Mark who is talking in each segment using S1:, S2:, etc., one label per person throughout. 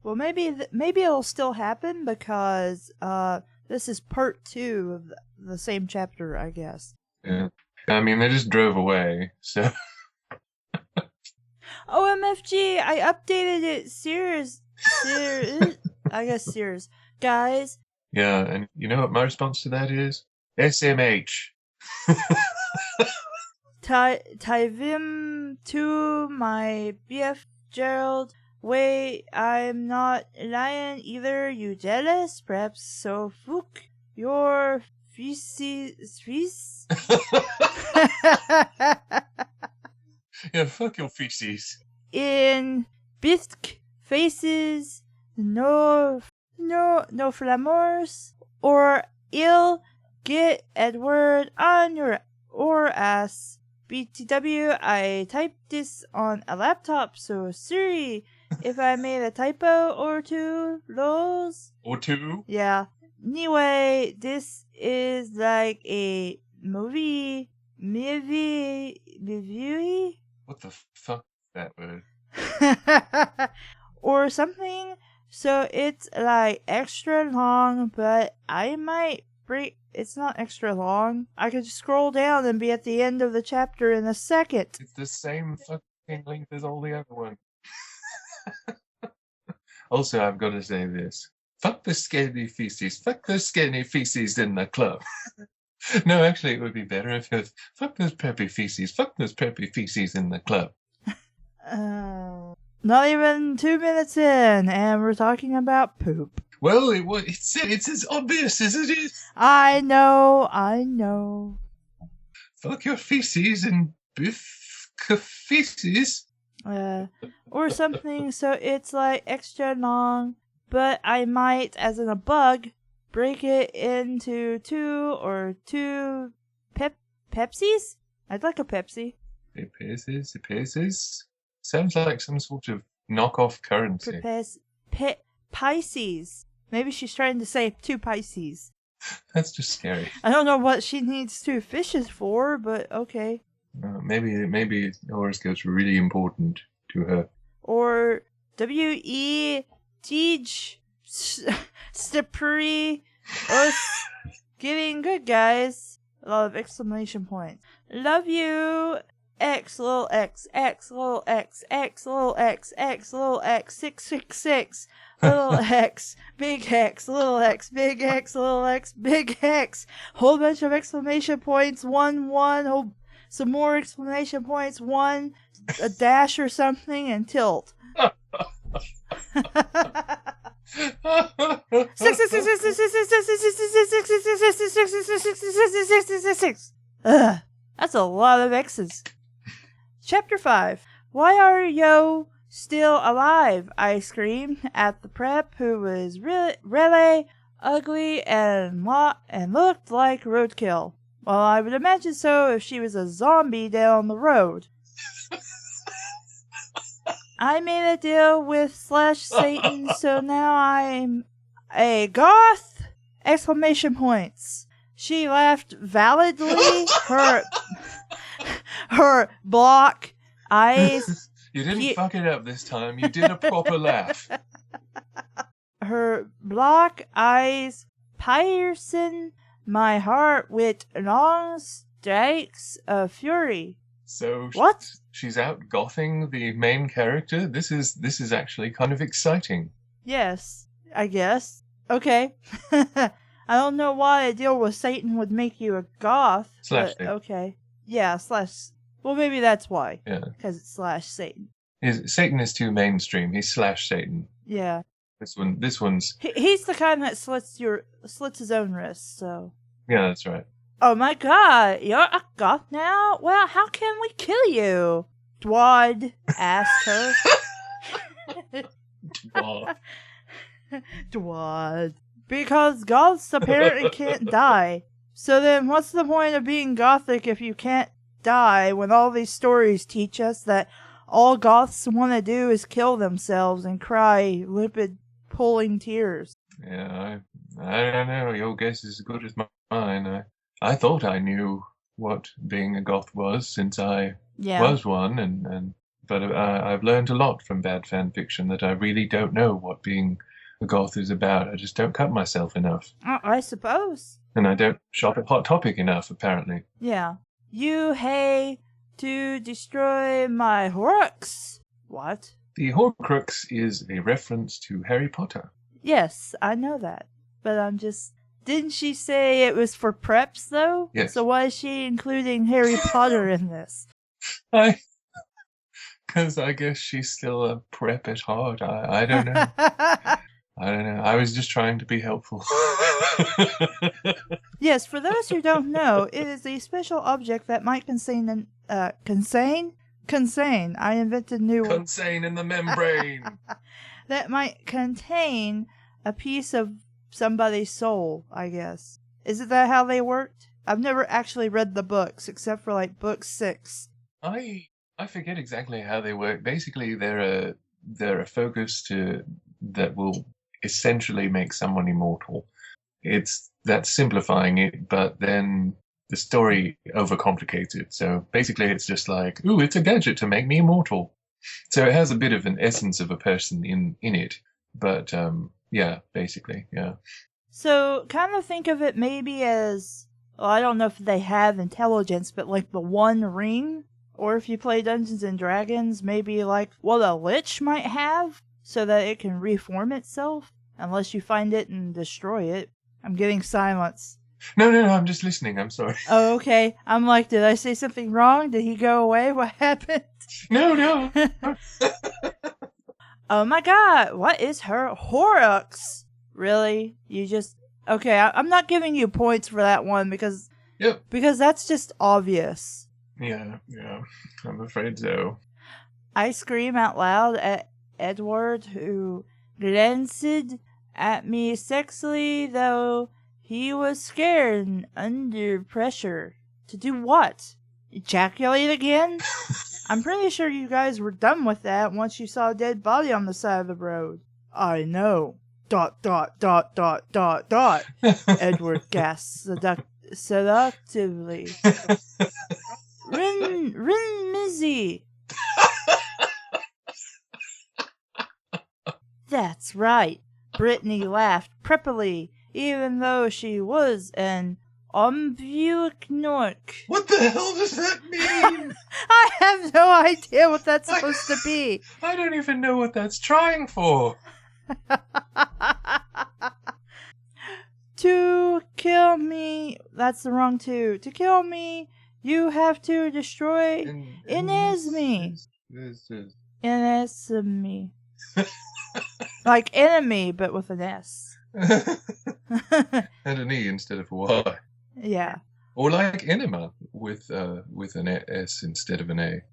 S1: Well, maybe it'll still happen because this is part 2 of the same chapter, I guess.
S2: Yeah. I mean, they just drove away, so.
S1: OMFG, I updated it. Sears. I guess Sears. Guys.
S2: Yeah, and you know what my response to that is? SMH.
S1: Tyvim to my BF Gerald. Wait, I'm not lying either. You jealous? Perhaps so. Fook. Your feces.
S2: Yeah, fuck your feces.
S1: In bisque faces, no flamors, or ill get Edward on your or ass. BTW, I typed this on a laptop, so Siri, if I made a typo or two, lols.
S2: Or two?
S1: Yeah. Anyway, this is like a movie.
S2: What the fuck is that word?
S1: Or something. So it's like extra long, but I might break. It's not extra long. I could scroll down and be at the end of the chapter in a second.
S2: It's the same fucking length as all the other ones. Also, I've got to say this. Fuck the skinny feces. Fuck the skinny feces in the club. No, actually, it would be better if it was, fuck those preppy feces. Fuck those preppy feces in the club.
S1: Not even 2 minutes in, and we're talking about poop.
S2: Well, it's as obvious as it is.
S1: I know.
S2: Fuck your feces and biff feces.
S1: Or something, so it's like extra long, but I might, as in a bug, break it into two Pepsis? I'd like a Pepsi.
S2: Pepsis? Sounds like some sort of knockoff currency.
S1: Pisces. Maybe she's trying to say 2 Pisces.
S2: That's just scary.
S1: I don't know what she needs 2 fishes for, but okay.
S2: Maybe horoscope's really important to her.
S1: Or W.E. Teach Stippery us getting good, guys. A lot of exclamation points. Love you. X little x x little x x little x x little x 666 little x big x little x big x little x big x whole bunch of exclamation points 1 some more exclamation points 1 a dash or something and tilt. That's a lot of X's. Chapter 5. Why are yo still alive? I screamed at the prep, who was really ugly and looked like roadkill. Well, I would imagine so if she was a zombie down the road. I made a deal with /Satan, so now I'm a goth! Exclamation points. She laughed validly. Her block eyes.
S2: You didn't fuck it up this time. You did a proper laugh.
S1: Her block eyes piercing my heart with long strikes of fury.
S2: So
S1: what?
S2: She's out gothing the main character? This is actually kind of exciting.
S1: Yes, I guess. Okay. I don't know why a deal with Satan would make you a goth. But okay. Yeah, well, maybe that's why.
S2: Yeah.
S1: Because it's /Satan.
S2: Satan is too mainstream. He's /Satan.
S1: Yeah.
S2: This one's...
S1: He's the kind that slits his own wrist, so...
S2: Yeah, that's right.
S1: Oh my god, you're a goth now? Well, how can we kill you? Dwad asked her. Dwad. Because goths apparently can't die. So then what's the point of being gothic if you can't die when all these stories teach us that all goths want to do is kill themselves and cry lipid pulling tears?
S2: Yeah, I don't know. Your guess is as good as mine. I thought I knew what being a goth was since I was one, and But I've learned a lot from bad fan fiction that I really don't know what being a goth is about. I just don't cut myself enough.
S1: I suppose.
S2: And I don't shop at Hot Topic enough, apparently.
S1: Yeah. You hay to destroy my Horrocks. What?
S2: The Horcrux is a reference to Harry Potter.
S1: Yes, I know that. But I'm just... Didn't she say it was for preps, though?
S2: Yes.
S1: So why is she including Harry Potter in this?
S2: Because I guess she's still a prep at heart. I don't know. I don't know. I was just trying to be helpful.
S1: Yes, for those who don't know, it is a special object that might contain Contain. I invented new one.
S2: Contain in the membrane.
S1: That might contain a piece of somebody's soul, I guess. Isn't that how they worked? I've never actually read the books, except for like book 6.
S2: I forget exactly how they work. Basically, they're a focus that will essentially make someone immortal. That's simplifying it, but then the story overcomplicates it. So basically, it's just like, ooh, it's a gadget to make me immortal. So it has a bit of an essence of a person in it, but yeah, basically, yeah.
S1: So kind of think of it maybe as, well, I don't know if they have intelligence, but like the One Ring. Or if you play Dungeons and Dragons, maybe like what a lich might have, so that it can reform itself, unless you find it and destroy it. I'm getting silence.
S2: No, I'm just listening. I'm sorry.
S1: Oh, okay. I'm like, did I say something wrong? Did he go away? What happened?
S2: No.
S1: Oh my god, what is her Horrocks? Really? You just... Okay, I'm not giving you points for that one because...
S2: Yep.
S1: Because that's just obvious.
S2: Yeah, I'm afraid so.
S1: I scream out loud at Edward, who glanced at me sexily, though he was scared and under pressure. To do what? Ejaculate again? I'm pretty sure you guys were done with that once you saw a dead body on the side of the road. I know. ... Edward gasped seductively. Rin Mizzy. That's right. Brittany laughed preppily, even though she was an ombuicnork.
S2: What the hell does that mean?
S1: I have no idea what that's supposed to be.
S2: I don't even know what that's trying for.
S1: To kill me. That's the wrong two. To kill me, you have to destroy Inesme. Inesme. Like enemy, but with an S.
S2: And an E instead of a Y.
S1: Yeah.
S2: Or like enema with an S instead of an A.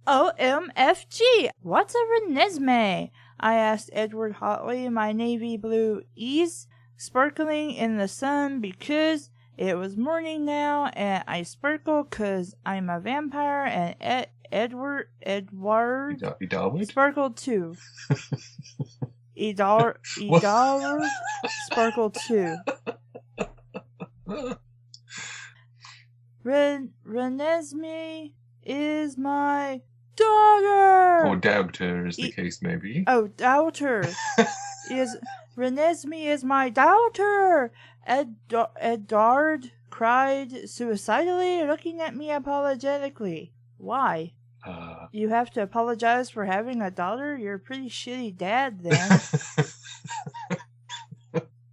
S1: OMFG! What's a Renesmee? I asked Edward hotly, my navy blue eyes sparkling in the sun because it was morning now, and I sparkle 'cause I'm a vampire, and Edward sparkled too. Edward sparkled too. Renesmee is my daughter!
S2: Or doubter, as the case may be.
S1: Oh, daughter. Renesmee is my daughter! Edard cried suicidally, looking at me apologetically. Why? You have to apologize for having a daughter? You're a pretty shitty dad, then.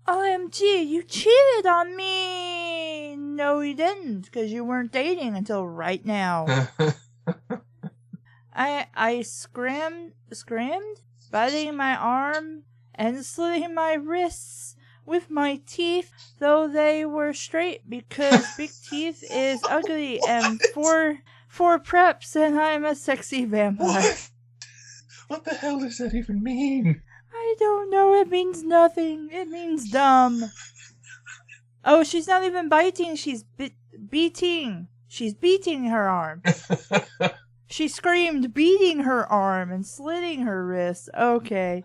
S1: OMG, you cheated on me! No, you didn't, because you weren't dating until right now. I screamed, biting my arm and slitting my wrists with my teeth, though they were straight, because big teeth is ugly and for preps, and I'm a sexy vampire.
S2: What the hell does that even mean?
S1: I don't know. It means nothing. It means dumb. Oh, she's not even biting. She's beating. She's beating her arm. She screamed, beating her arm and slitting her wrist. Okay.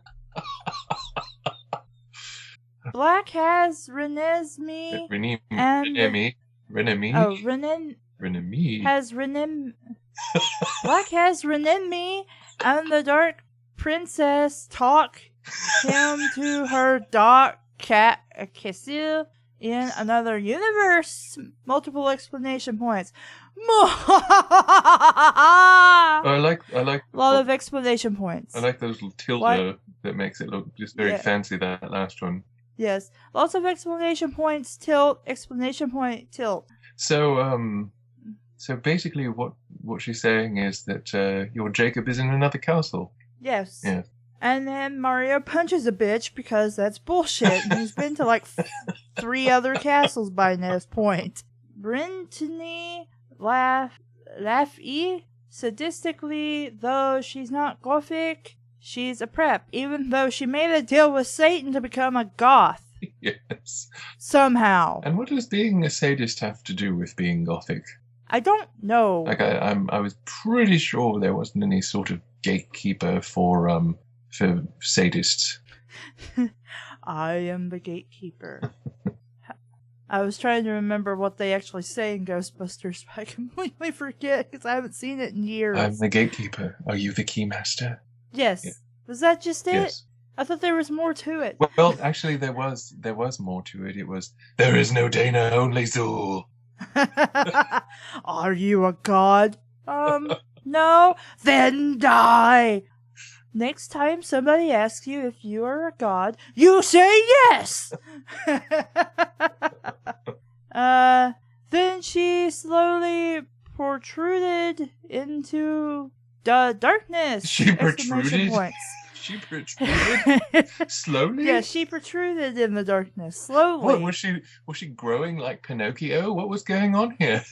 S1: Black has Renesmee and...
S2: Renemi.
S1: Oh,
S2: Renemi.
S1: has Black has Renemi and the Dark Princess talk him to her dark cat Kassie in another universe. Multiple explanation points.
S2: I like
S1: A lot of explanation points.
S2: I like those little tilde that makes it look just very fancy, that last one.
S1: Yes. Lots of explanation points, tilt, explanation point, tilt.
S2: So basically what she's saying is that your Jacob is in another castle.
S1: Yes.
S2: Yeah.
S1: And then Mario punches a bitch because that's bullshit. And he's been to like 3 other castles by this point. Brittany Laffy, sadistically, though she's not gothic, she's a prep, even though she made a deal with Satan to become a goth.
S2: Yes.
S1: Somehow.
S2: And what does being a sadist have to do with being gothic?
S1: I don't know.
S2: Like I was pretty sure there wasn't any sort of gatekeeper for sadists.
S1: I am the gatekeeper. I was trying to remember what they actually say in Ghostbusters, but I completely forget because I haven't seen it in years.
S2: I'm the gatekeeper. Are you the keymaster?
S1: Yes. Yeah. Was that just it?
S2: Yes.
S1: I thought there was more to it.
S2: Well, actually, there was more to it. It was, there is no Dana, only Zool.
S1: Are you a god? No? Then die! Next time somebody asks you if you are a god, you say yes! Then she slowly protruded into the darkness.
S2: She protruded?
S1: Points.
S2: She protruded? Slowly?
S1: Yeah, she protruded in the darkness. Slowly.
S2: What, was she growing like Pinocchio? What was going on here?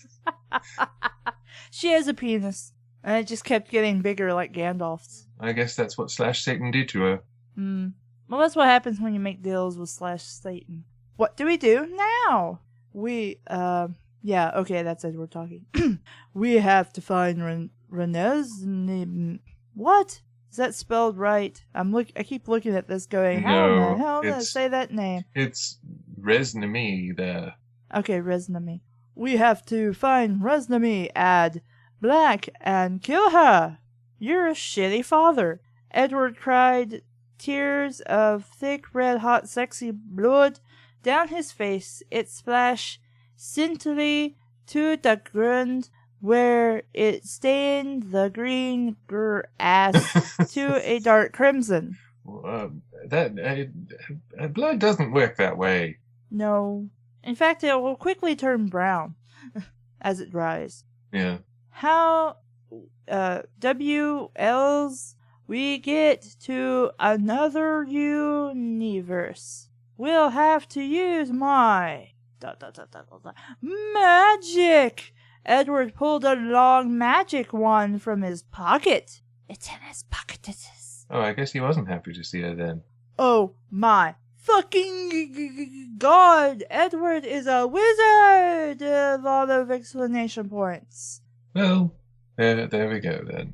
S1: She has a penis. And it just kept getting bigger like Gandalf's.
S2: I guess that's what Slash Satan did to her.
S1: Well, that's what happens when you make deals with Slash Satan. What do we do now? Yeah, okay, that's Edward talking. We have to find Rene's. What? Is that spelled right? I keep looking at this going, how the hell did I say that name?
S2: It's Resnami there.
S1: Okay, Resnami. We have to find Resnami, add Black, and kill her. You're a shitty father. Edward cried, tears of thick, red, hot, sexy blood down his face. It splashed scintillantly to the ground, where it stained the green grass to a dark crimson.
S2: Blood doesn't work that way.
S1: No. In fact, it will quickly turn brown as it dries.
S2: Yeah.
S1: How WLs we get to another universe? We'll have to use my magic. Edward pulled a long magic wand from his pocket. It's in his pocket, it is.
S2: Oh, I guess he wasn't happy to see her then.
S1: Oh my fucking god! Edward is a wizard! A lot of explanation points.
S2: Well, there we go then.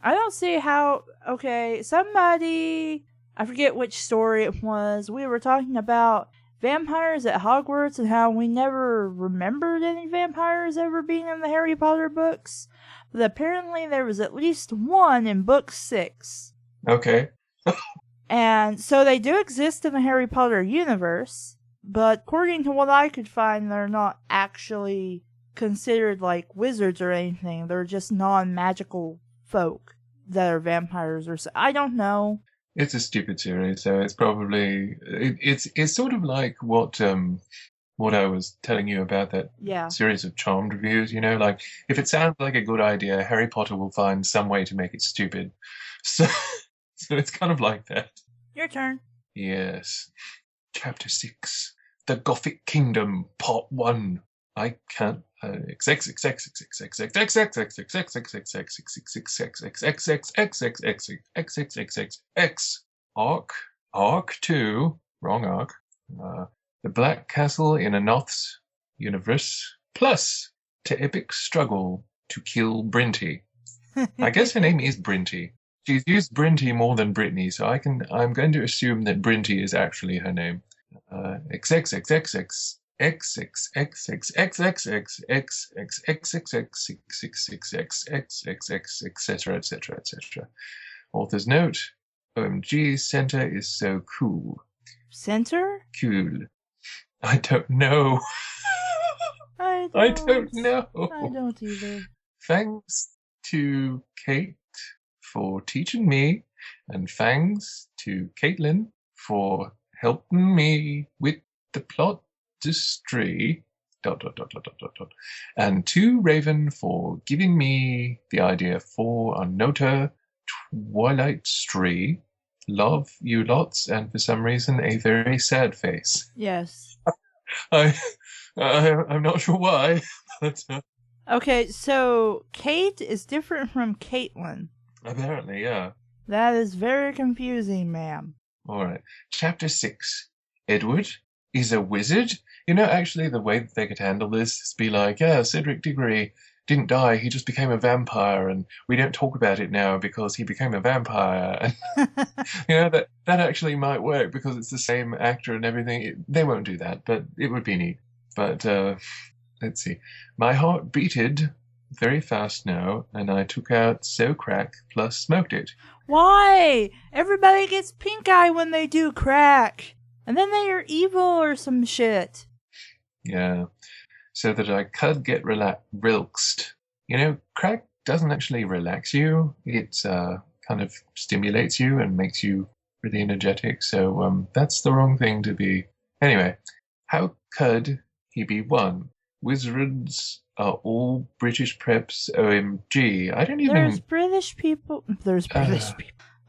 S1: I don't see how... Okay, somebody... I forget which story it was. We were talking about vampires at Hogwarts and how we never remembered any vampires ever being in the Harry Potter books. But apparently there was at least one in book 6.
S2: Okay.
S1: And so they do exist in the Harry Potter universe, but according to what I could find, they're not actually considered like wizards or anything. They're just non-magical folk that are vampires or so. I don't know.
S2: It's a stupid series, so it's probably it's sort of like what I was telling you about that series of Charmed reviews. You know, like if it sounds like a good idea, Harry Potter will find some way to make it stupid. So it's kind of like that.
S1: Your turn.
S2: Yes. Chapter 6. The Gothic Kingdom, Part 1. I can't. Arc 2. Wrong arc. The Black Castle in a Noth's universe. Plus, to epic struggle to kill Brinty. I guess her name is Brinty. She's used Brinty more than Brittany, so I'm going to assume that Brinty is actually her name. XXXXX X X X X X X X X X X X X 666 X X X etc. etc. etc. Author's note: OMG, Center is so cool.
S1: Center?
S2: Cool. I don't know.
S1: I
S2: I don't know.
S1: I don't either.
S2: Thanks to Kate for teaching me, and thanks to Caitlin for helping me with the plot history. ... And to Raven for giving me the idea for another Twilight story. Love you lots, and for some reason a very sad face.
S1: Yes.
S2: I'm not sure why, but
S1: Okay, so Kate is different from Caitlin.
S2: apparently, yeah.
S1: That is very confusing, ma'am.
S2: All right. Chapter 6. Edward is a wizard. You know, actually, the way that they could handle this is be like, yeah, Cedric Diggory didn't die. He just became a vampire, and we don't talk about it now because he became a vampire. And, you know, that actually might work because it's the same actor and everything. They won't do that, but it would be neat. But let's see. My heart beated very fast now, and I took out So Crack plus smoked it.
S1: Why? Everybody gets pink eye when they do crack. And then they are evil or some shit.
S2: Yeah. So that I could get relaxed. You know, crack doesn't actually relax you. It kind of stimulates you and makes you really energetic. So that's the wrong thing to be. Anyway, how could he be one? Wizards are all British preps. OMG. I don't even...
S1: There's British people.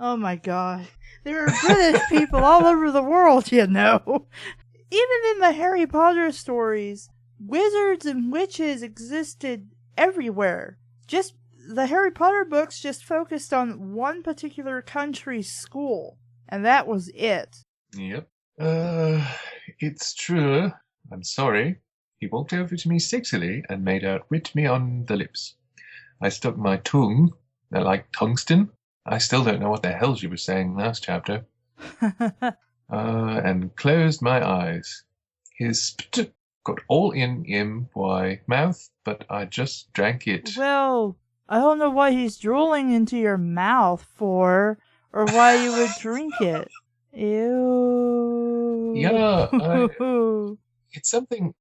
S1: Oh my god. There are British people all over the world, you know. Even in the Harry Potter stories, wizards and witches existed everywhere. Just the Harry Potter books just focused on one particular country's school, and that was it.
S2: Yep. It's true. I'm sorry. He walked over to me sexily and made out writ me on the lips. I stuck my tongue, like tungsten. I still don't know what the hell she was saying last chapter. And closed my eyes. His spit got all in my mouth, but I just drank it.
S1: Well, I don't know why he's drooling into your mouth for, or why you would drink it. Ew.
S2: Yeah, it's something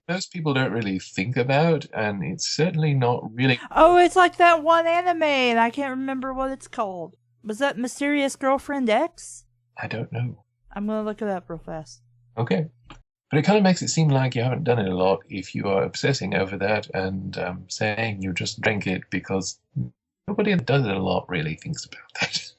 S2: most people don't really think about, and it's certainly not really...
S1: Oh, it's like that one anime, and I can't remember what it's called. Was that Mysterious Girlfriend X?
S2: I don't know.
S1: I'm gonna look it up real fast.
S2: Okay. But it kind of makes it seem like you haven't done it a lot if you are obsessing over that and saying you just drank it, because nobody that does it a lot really thinks about that.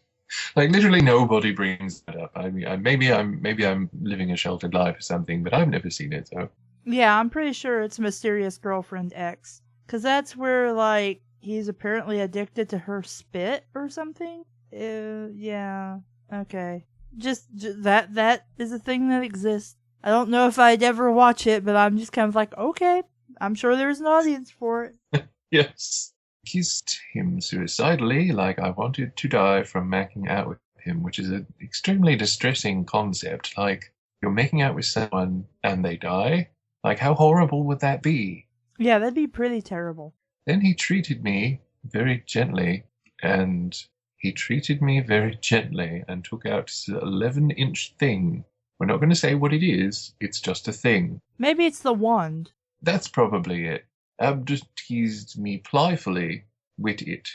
S2: Like, literally nobody brings that up. I mean, maybe I'm living a sheltered life or something, but I've never seen it, so...
S1: Yeah, I'm pretty sure it's Mysterious Girlfriend X. Because that's where, like, he's apparently addicted to her spit or something? Yeah. Okay. Just that is a thing that exists. I don't know if I'd ever watch it, but I'm just kind of like, okay, I'm sure there's an audience for it.
S2: Yes. Kissed him suicidally, like I wanted to die from making out with him, which is an extremely distressing concept. Like, you're making out with someone and they die? Like, how horrible would that be?
S1: Yeah, that'd be pretty terrible.
S2: Then he treated me very gently, and took out his 11-inch thing. We're not going to say what it is, it's just a thing.
S1: Maybe it's the wand.
S2: That's probably it. Abd teased me playfully with it.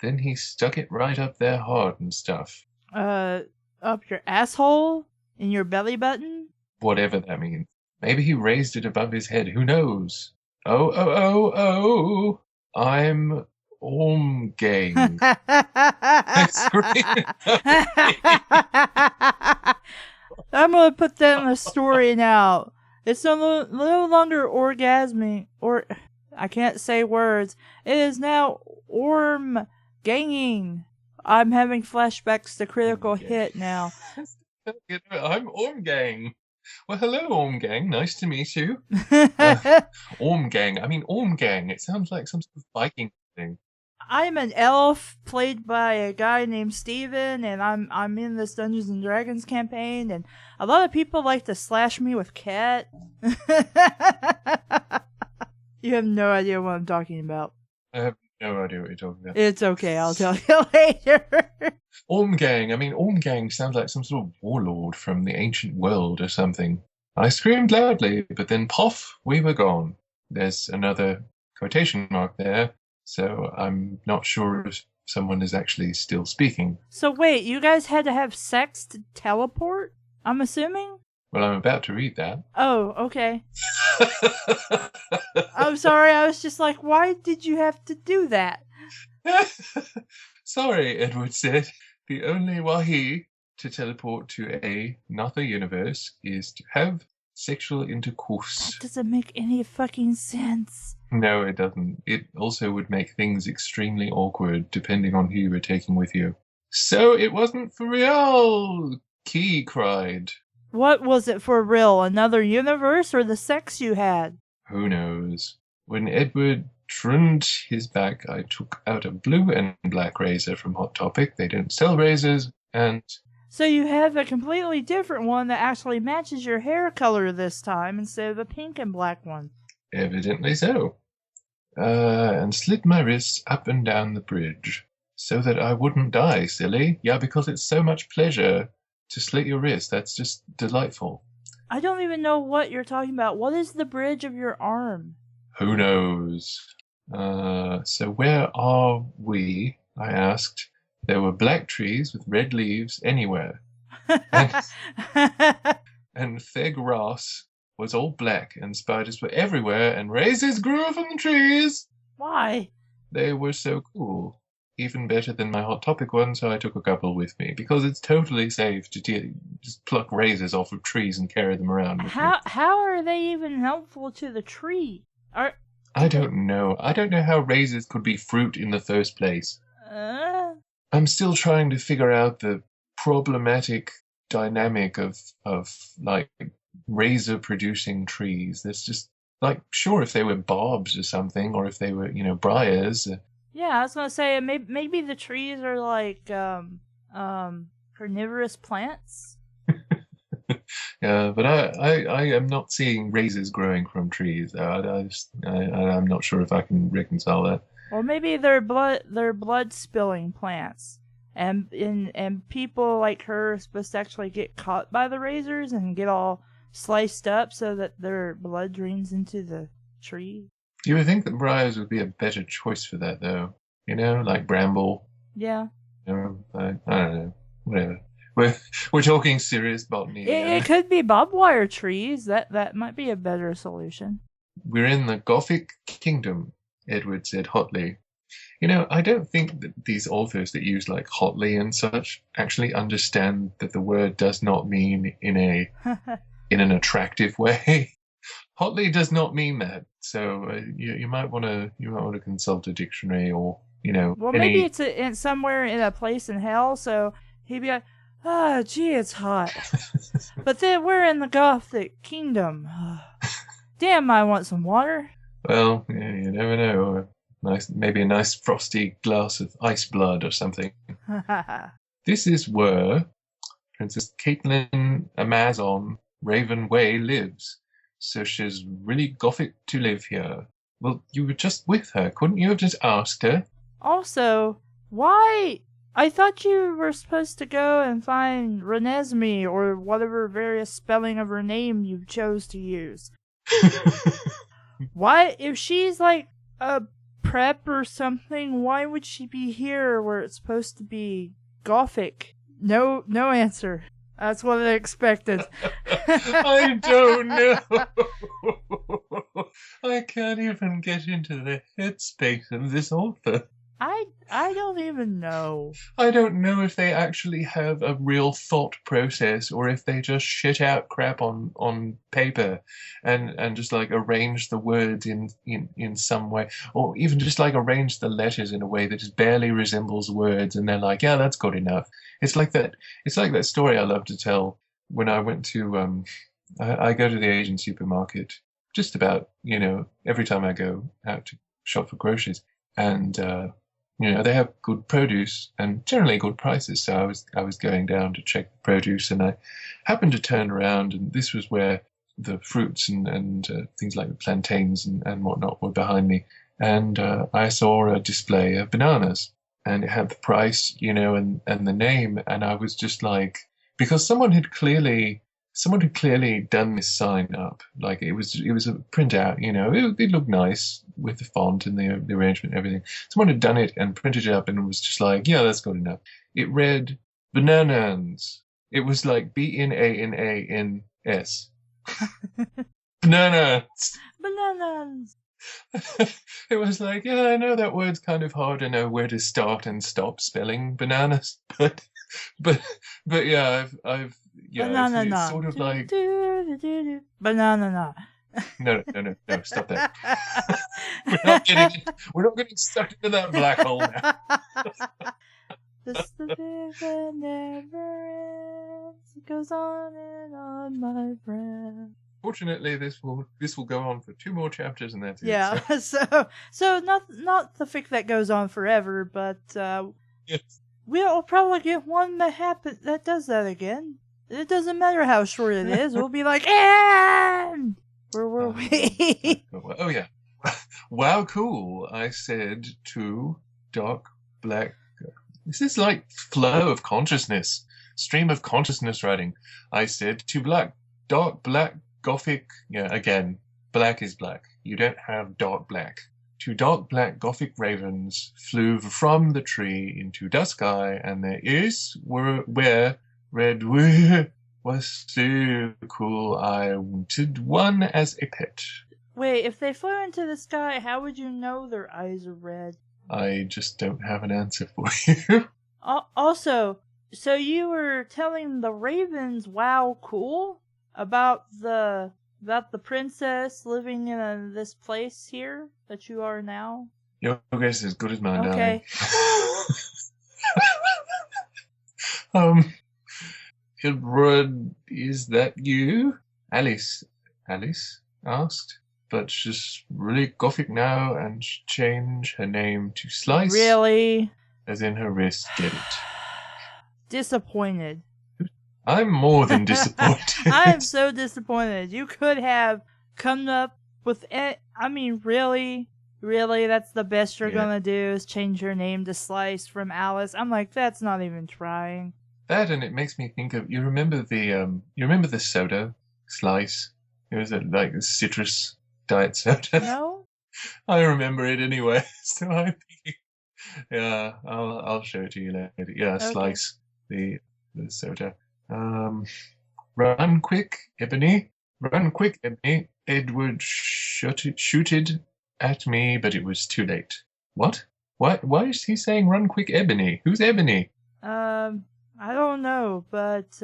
S2: Then he stuck it right up their heart and stuff.
S1: Up your asshole? In your belly button?
S2: Whatever that means. Maybe he raised it above his head, who knows? Oh, I'm Ormgang. I screamed.
S1: I'm gonna put that in the story now. It's no longer orgasming, or I can't say words. It is now Ormganging. I'm having flashbacks to Critical Hit now.
S2: I'm Ormgang. Well, hello, Ormgang. Nice to meet you. Ormgang. I mean, Ormgang. It sounds like some sort of Viking thing.
S1: I'm an elf played by a guy named Steven, and I'm in this Dungeons and Dragons campaign, and a lot of people like to slash me with cat. You have no idea what I'm talking about.
S2: I have no idea what you're talking about.
S1: It's okay, I'll tell you later.
S2: Ormgang. I mean, Ormgang sounds like some sort of warlord from the ancient world or something. I screamed loudly, but then poff, we were gone. There's another quotation mark there, so I'm not sure if someone is actually still speaking.
S1: So wait, you guys had to have sex to teleport? I'm assuming?
S2: Well, I'm about to read that.
S1: Oh, okay. I'm sorry, I was just like, why did you have to do that?
S2: Sorry, Edward said. The only wahi to teleport to another universe is to have sexual intercourse.
S1: That doesn't make any fucking sense.
S2: No, it doesn't. It also would make things extremely awkward depending on who you were taking with you. So it wasn't for real, Key cried.
S1: What was it for real? Another universe or the sex you had?
S2: Who knows? When Edward turned his back, I took out a blue and black razor from Hot Topic. They don't sell razors, and...
S1: So you have a completely different one that actually matches your hair color this time instead of the pink and black one.
S2: Evidently so. And slid my wrists up and down the bridge so that I wouldn't die, silly. Yeah, because it's so much pleasure to slit your wrist. That's just delightful.
S1: I don't even know what you're talking about. What is the bridge of your arm?
S2: Who knows? So where are we? I asked. There were black trees with red leaves anywhere. And fair grass was all black, and spiders were everywhere, and razors grew from the trees.
S1: Why?
S2: They were so cool. Even better than my Hot Topic one, so I took a couple with me, because it's totally safe to just pluck razors off of trees and carry them around with me.
S1: How are they even helpful to the tree?
S2: I don't know. I don't know how razors could be fruit in the first place. I'm still trying to figure out the problematic dynamic of like razor producing trees. There's just like, sure, if they were barbs or something, or if they were, briars.
S1: Yeah, I was gonna say maybe the trees are like carnivorous plants.
S2: Yeah, but I am not seeing razors growing from trees. I'm not sure if I can reconcile that.
S1: Or maybe they're blood spilling plants, and people like her are supposed to actually get caught by the razors and get all sliced up so that their blood drains into the tree.
S2: You would think that briars would be a better choice for that, though. Like bramble.
S1: Yeah.
S2: I don't know. Whatever. We're talking serious botany.
S1: It could be barbed wire trees. That might be a better solution.
S2: We're in the Gothic kingdom, Edward said hotly. I don't think that these authors that use like hotly and such actually understand that the word does not mean in an attractive way. Hotly does not mean that. So you might want to consult a dictionary or
S1: Well, maybe it's somewhere in a place in hell. So he'd be like, "Ah, gee, it's hot." But then we're in the Gothic kingdom. Damn, I want some water.
S2: Well, yeah, you never know. Maybe a nice frosty glass of ice blood or something. This is where Princess Caitlin Amazon Raven Way lives. So she's really Gothic to live here. Well, you were just with her. Couldn't you have just asked her?
S1: Also, why? I thought you were supposed to go and find Renesmee or whatever various spelling of her name you chose to use. Why? If she's like a prep or something, why would she be here where it's supposed to be Gothic? No answer. That's what I expected.
S2: I don't know. I can't even get into the headspace of this author.
S1: I don't even know.
S2: I don't know if they actually have a real thought process or if they just shit out crap on paper and just like arrange the words in some way, or even just like arrange the letters in a way that just barely resembles words, and they're like, yeah, that's good enough. It's like that story I love to tell when I went to I go to the Asian supermarket just about every time I go out to shop for groceries, and they have good produce and generally good prices. So I was going down to check the produce, and I happened to turn around, and this was where the fruits and things like the plantains and whatnot were behind me. And I saw a display of bananas, and it had the price, and the name, and I was just like, because someone had clearly done this sign up. Like it was a printout, it looked nice with the font and the arrangement and everything. Someone had done it and printed it up, and it was just like, yeah, that's good enough. It read bananas. It was like BNANANS. Bananas.
S1: Bananas.
S2: It was like, yeah, I know that word's kind of hard to know where to start and stop spelling bananas, but yeah, I've
S1: Banana
S2: it's sort of like
S1: banana.
S2: no, stop that. We're not getting stuck into that black hole now.
S1: This the big that never ends. It goes on and on, my friend.
S2: Fortunately, this will go on for 2 more chapters, and that's it.
S1: Yeah, so not the fic that goes on forever, but
S2: Yes.
S1: we'll probably get one that does that again. It doesn't matter how short it is. We'll be like, and where were we?
S2: Oh yeah, wow, cool. I said to Dark Black. This is like flow of consciousness, stream of consciousness writing. I said to Dark Black Gothic. Yeah, again, black is black. You don't have dark black. 2 dark black Gothic ravens flew from the tree into the sky, and their ears were where red was so cool. I wanted one as a pet.
S1: Wait, if they flew into the sky, how would you know their eyes are red?
S2: I just don't have an answer for you.
S1: Also, so you were telling the ravens, wow, cool, about the princess living in this place here that you are now?
S2: Your guess is as good as mine,
S1: okay.
S2: Darling. Edward, is that you? Alice asked, but she's really Gothic now and changed her name to Slice.
S1: Really?
S2: As in her wrist, get it.
S1: Disappointed.
S2: I'm more than disappointed.
S1: I'm so disappointed. You could have come up with it. I mean, really, that's the best you're gonna do is change your name to Slice from Alice. I'm like, that's not even trying.
S2: That, and it makes me think of, you remember the soda Slice? It was like a citrus diet soda.
S1: No.
S2: I remember it anyway. So I think, yeah, I'll show it to you later. Yeah, okay. Slice the soda. Run quick, Ebony. Edward shooted at me, but it was too late. What? Why is he saying run quick, Ebony? Who's Ebony?
S1: I don't know, but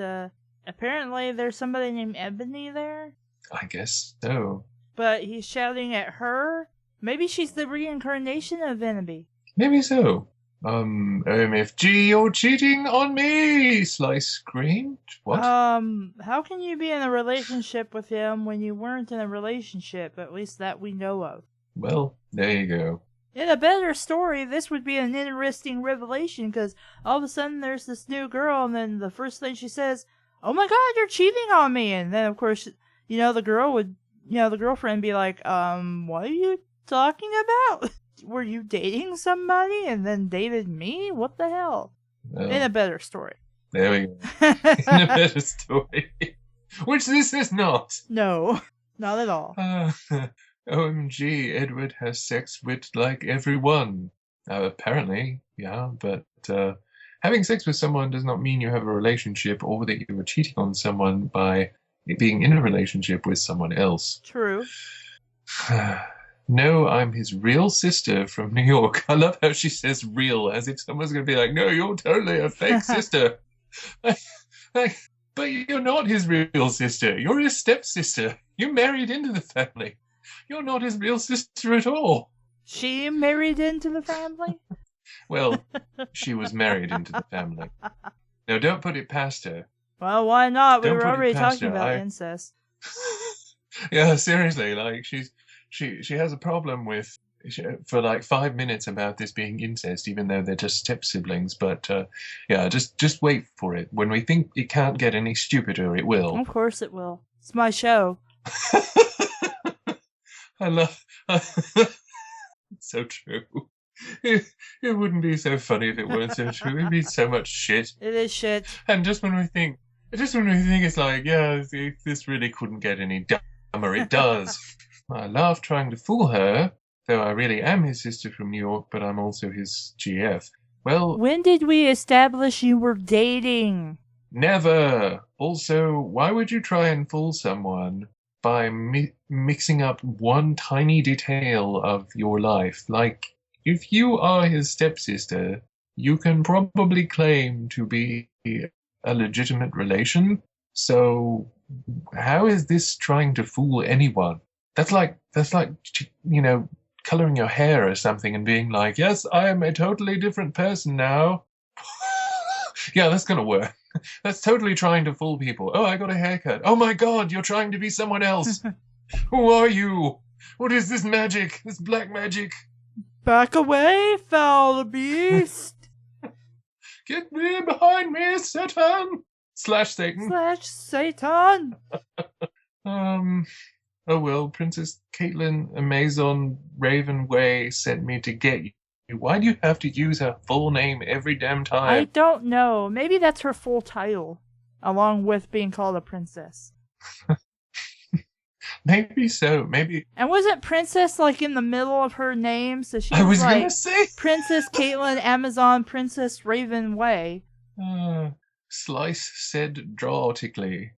S1: apparently there's somebody named Ebony there.
S2: I guess so.
S1: But he's shouting at her. Maybe she's the reincarnation of Enemy.
S2: Maybe so. OMFG, you're cheating on me! Slice screamed. What?
S1: How can you be in a relationship with him when you weren't in a relationship, at least that we know of?
S2: Well, there you go.
S1: In a better story, this would be an interesting revelation, because all of a sudden there's this new girl, and then the first thing she says, oh my god, you're cheating on me! And then, of course, the girlfriend be like, what are you talking about? Were you dating somebody and then dated me? What the hell? Well, in a better story.
S2: There we go. In a better story. Which this is not.
S1: No, not at all.
S2: OMG, Edward has sex with like everyone. Apparently, yeah, but having sex with someone does not mean you have a relationship or that you were cheating on someone by being in a relationship with someone else.
S1: True.
S2: No, I'm his real sister from New York. I love how she says real, as if someone's going to be like, no, you're totally a fake sister. But you're not his real sister. You're his stepsister. You married into the family. You're not his real sister at all.
S1: She married into the family?
S2: Well, she was married into the family. Now, don't put it past her.
S1: Well, why not? We were already talking about incest.
S2: Yeah, seriously, like she has a problem with for like 5 minutes about this being incest, even though they're just step siblings. But yeah, just wait for it. When we think it can't get any stupider, it will.
S1: Of course it will. It's my show.
S2: I love. It's so true. It wouldn't be so funny if it weren't so true. It'd be so much shit.
S1: It is shit.
S2: And just when we think it's like, yeah, this really couldn't get any dumber, it does. I laugh trying to fool her, though I really am his sister from New York, but I'm also his GF. Well,
S1: when did we establish you were dating?
S2: Never. Also, why would you try and fool someone by mixing up one tiny detail of your life? Like, if you are his stepsister, you can probably claim to be a legitimate relation. So, how is this trying to fool anyone? That's like, coloring your hair or something and being like, yes, I am a totally different person now. Yeah, that's gonna work. That's totally trying to fool people. Oh, I got a haircut. Oh my god, you're trying to be someone else. Who are you? What is this magic? This black magic?
S1: Back away, foul beast!
S2: Get me behind me, Satan! /Satan.
S1: /Satan!
S2: Oh well, Princess Caitlin Amazon Ravenway sent me to get you. Why do you have to use her full name every damn time?
S1: I don't know. Maybe that's her full title, along with being called a princess.
S2: Maybe so. Maybe.
S1: And wasn't princess like in the middle of her name? So she
S2: I was
S1: like
S2: gonna say
S1: Princess Caitlin Amazon Princess Ravenway.
S2: Slice said dramatically,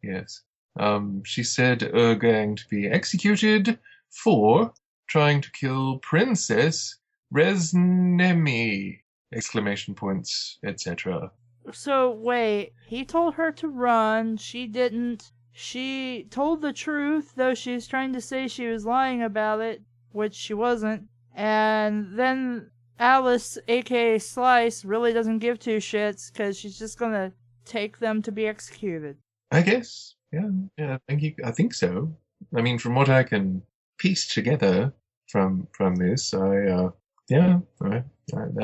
S2: yes. She said going to be executed for trying to kill Princess Resnemi! Exclamation points, etc.
S1: So wait, he told her to run. She didn't. She told the truth, though she's trying to say she was lying about it, which she wasn't. And then Alice, aka Slice, really doesn't give two shits because she's just gonna take them to be executed.
S2: I guess. Yeah, I think so. I mean, from what I can piece together from this, that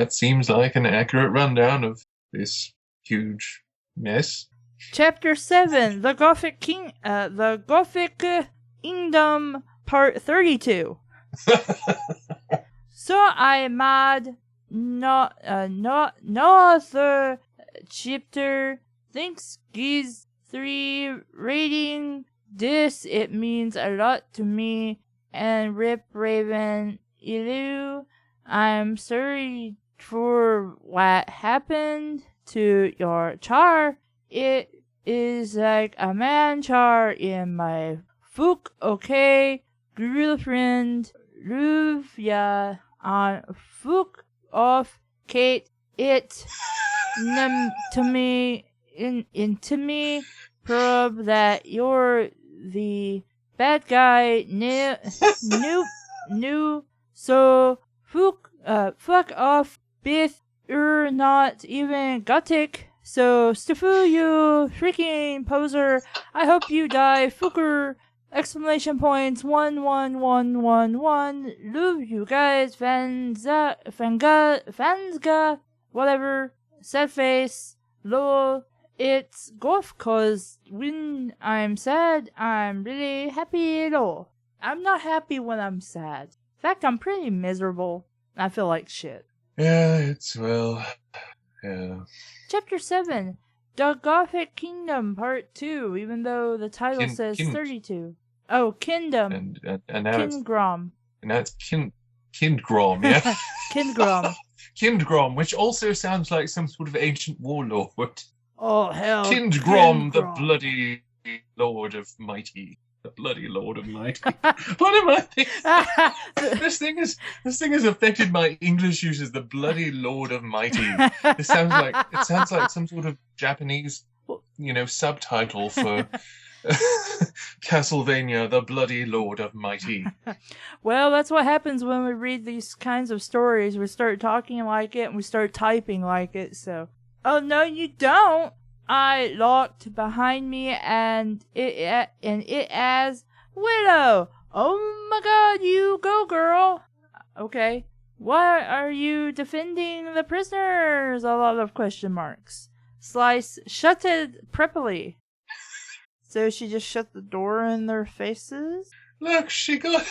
S2: seems like an accurate rundown of this huge mess.
S1: Chapter 7: The Gothic Kingdom, Part 32. So I mad no other chapter thinks gives 3 rating. This it means a lot to me and Rip Raven Ilu. I'm sorry for what happened to your char. It is like a man char in my Fook, okay, girlfriend, Luvia on Fook off Kate, it, to me, into me, probe that you're the bad guy, new, so fuck off, Bith, you're not even gothic. So, Steffu, you freaking poser, I hope you die, Fooker, exclamation points, 11111, love you guys, fansga, whatever, sad face, lol, it's golf, cause when I'm sad, I'm really happy, lol. I'm not happy when I'm sad. In fact, I'm pretty miserable. I feel like shit.
S2: Yeah.
S1: Chapter 7, The Gothic Kingdom, Part 2, even though the title says 32. Oh, Kingdom.
S2: And now
S1: Kindgrom.
S2: It's Kindgrom, yeah?
S1: Kindgrom.
S2: Kindgrom, which also sounds like some sort of ancient warlord.
S1: Oh, hell.
S2: Kindgrom, the bloody lord of mighty. The bloody lord of mighty. What am I thinking? This thing has affected my English use as the bloody lord of mighty. It sounds like some sort of Japanese, subtitle for Castlevania, the bloody lord of mighty.
S1: Well, that's what happens when we read these kinds of stories. We start talking like it and we start typing like it. So, oh no, you don't. I locked behind me and it as Willow! Oh my god, you go, girl! Okay. Why are you defending the prisoners? A lot of question marks. Slice shutted preppily. So she just shut the door in their faces?
S2: Look, she got.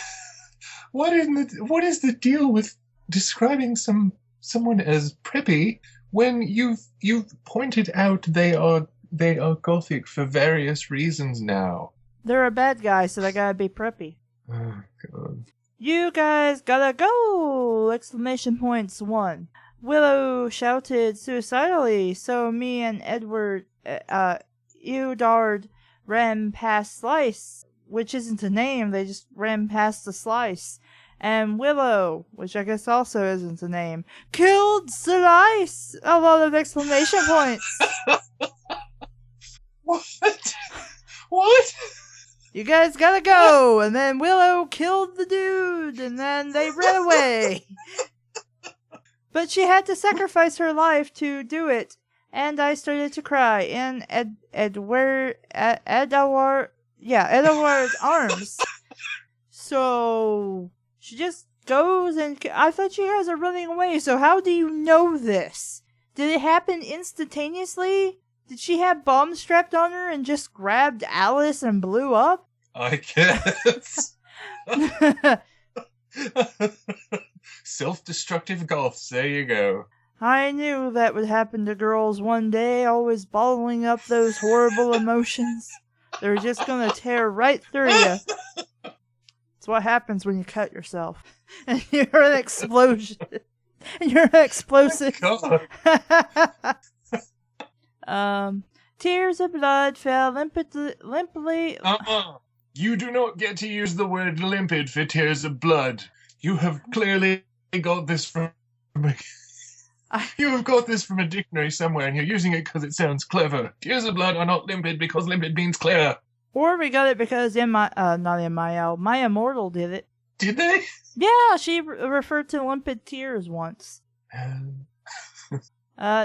S2: What is the deal with describing someone as preppy when you've pointed out they are gothic for various reasons now?
S1: They're a bad guy, so they gotta be preppy.
S2: Oh god.
S1: You guys gotta go! Exclamation points 1. Willow shouted suicidally, so me and Eudard ran past Slice, which isn't a name, they just ran past the Slice. And Willow, which I guess also isn't a name, killed Slice! A lot of exclamation points.
S2: What? What?
S1: You guys gotta go! And then Willow killed the dude, and then they ran away. But she had to sacrifice her life to do it, and I started to cry in Edward's arms. So she just goes and I thought she has her running away. So how do you know this? Did it happen instantaneously? Did she have bombs strapped on her and just grabbed Alice and blew up?
S2: I guess. Self-destructive goths, there you go.
S1: I knew that would happen to girls one day, always bottling up those horrible emotions. They're just gonna tear right through you. It's what happens when you cut yourself. And you're an explosion. And you're an explosive. Tears of blood fell limply.
S2: You do not get to use the word limpid for tears of blood. You have clearly got this from a dictionary somewhere, and you're using it because it sounds clever. Tears of blood are not limpid because limpid means clear.
S1: Or we got it because Maya Mortal did it.
S2: Did they?
S1: Yeah, she referred to limpid tears once.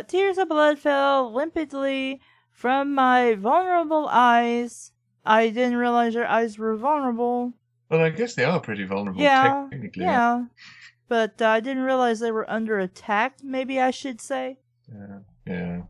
S1: Tears of blood fell limpidly from my vulnerable eyes. I didn't realize your eyes were vulnerable.
S2: Well, I guess they are pretty vulnerable,
S1: Yeah,
S2: technically.
S1: yeah. But I didn't realize they were under attack, maybe I should say.
S2: Yeah.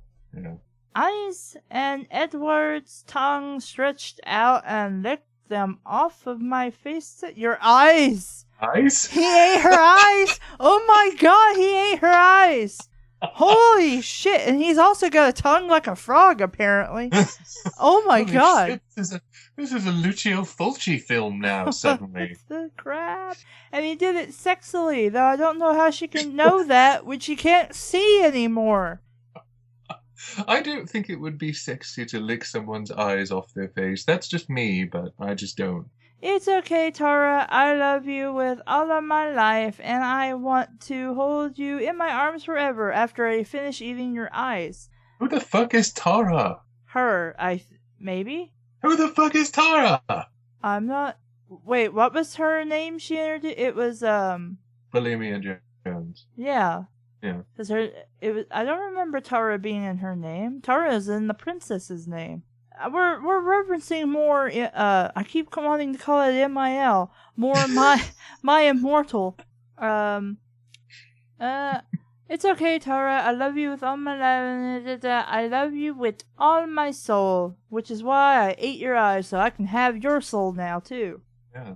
S1: Eyes and Edward's tongue stretched out and licked them off of my face. Your eyes!
S2: Eyes?
S1: He ate her eyes! Oh my god, he ate her eyes! Holy shit! And he's also got a tongue like a frog, apparently. Oh my
S2: Holy
S1: god!
S2: Shit, this is a Lucio Fulci film now, suddenly.
S1: The crap! And he did it sexily, though I don't know how she can know that when she can't see anymore.
S2: I don't think it would be sexy to lick someone's eyes off their face. That's just me, but I just don't.
S1: It's okay, Tara. I love you with all of my life, and I want to hold you in my arms forever after I finish eating your eyes.
S2: Who the fuck is Tara?
S1: Her, maybe?
S2: Who the fuck is Tara?
S1: I'm not... Wait, what was her name she introduced? It was,
S2: Bulimia Jones.
S1: Yeah.
S2: Yeah.
S1: I don't remember Tara being in her name. Tara is in the princess's name. We're referencing more, I keep wanting to call it MIL. More my immortal. It's okay, Tara. I love you with all my life. I love you with all my soul. Which is why I ate your eyes, so I can have your soul now, too.
S2: Yeah,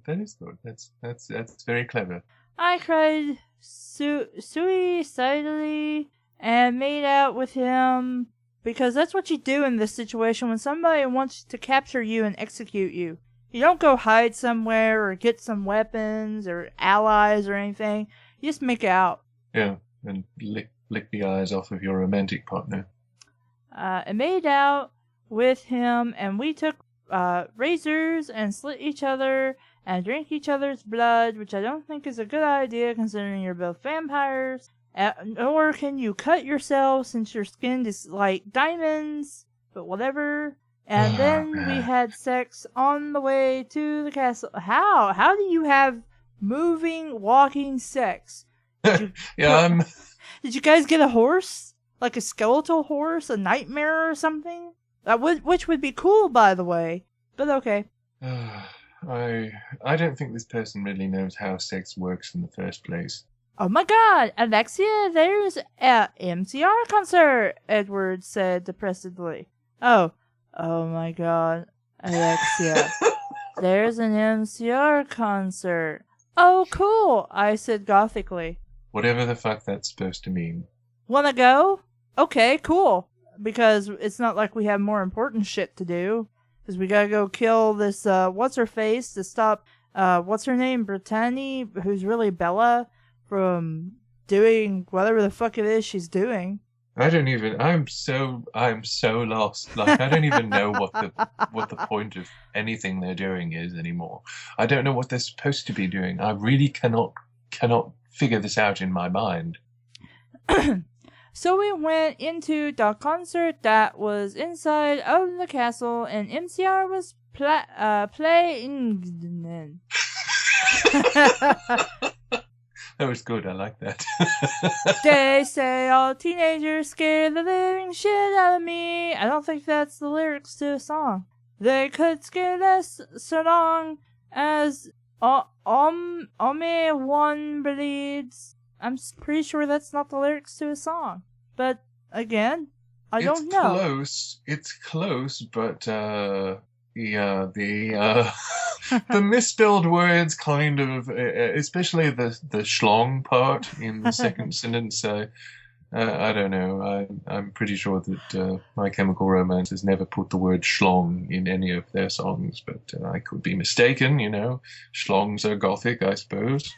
S2: that is good. That's very clever.
S1: I cried suicidally and made out with him. Because that's what you do in this situation when somebody wants to capture you and execute you. You don't go hide somewhere or get some weapons or allies or anything. You just make out.
S2: Yeah, and lick the eyes off of your romantic partner.
S1: I made out with him, and we took razors and slit each other and drank each other's blood, which I don't think is a good idea considering you're both vampires. Or can you cut yourself since your skin is like diamonds? But whatever. And then we had sex on the way to the castle. How? How do you have moving, walking sex? Did you guys get a horse? Like a skeletal horse? A nightmare or something? Which would be cool, by the way. But okay.
S2: I don't think this person really knows how sex works in the first place.
S1: Oh my god, Alexia, there's a MCR concert, Edward said depressedly. Oh my god, Alexia, there's an MCR concert. Oh, cool, I said gothically.
S2: Whatever the fuck that's supposed to mean.
S1: Wanna go? Okay, cool. Because it's not like we have more important shit to do. Because we gotta go kill this, what's-her-face to stop, what's-her-name, Brittany, who's really Bella, from doing whatever the fuck it is she's doing.
S2: I'm so lost. Like, I don't even know what the point of anything they're doing is anymore. I don't know what they're supposed to be doing. I really cannot figure this out in my mind.
S1: So we went into the concert that was inside of the castle, and MCR was playing.
S2: That was good. I like that.
S1: They say all teenagers scare the living shit out of me. I don't think that's the lyrics to a song. They could scare less so long as one bleeds. I'm pretty sure that's not the lyrics to a song. But again, I don't know.
S2: It's close, but the the misspelled words kind of, especially the schlong part in the second sentence. I don't know. I'm pretty sure that My Chemical Romance has never put the word schlong in any of their songs, but I could be mistaken. You know, schlongs are gothic, I suppose.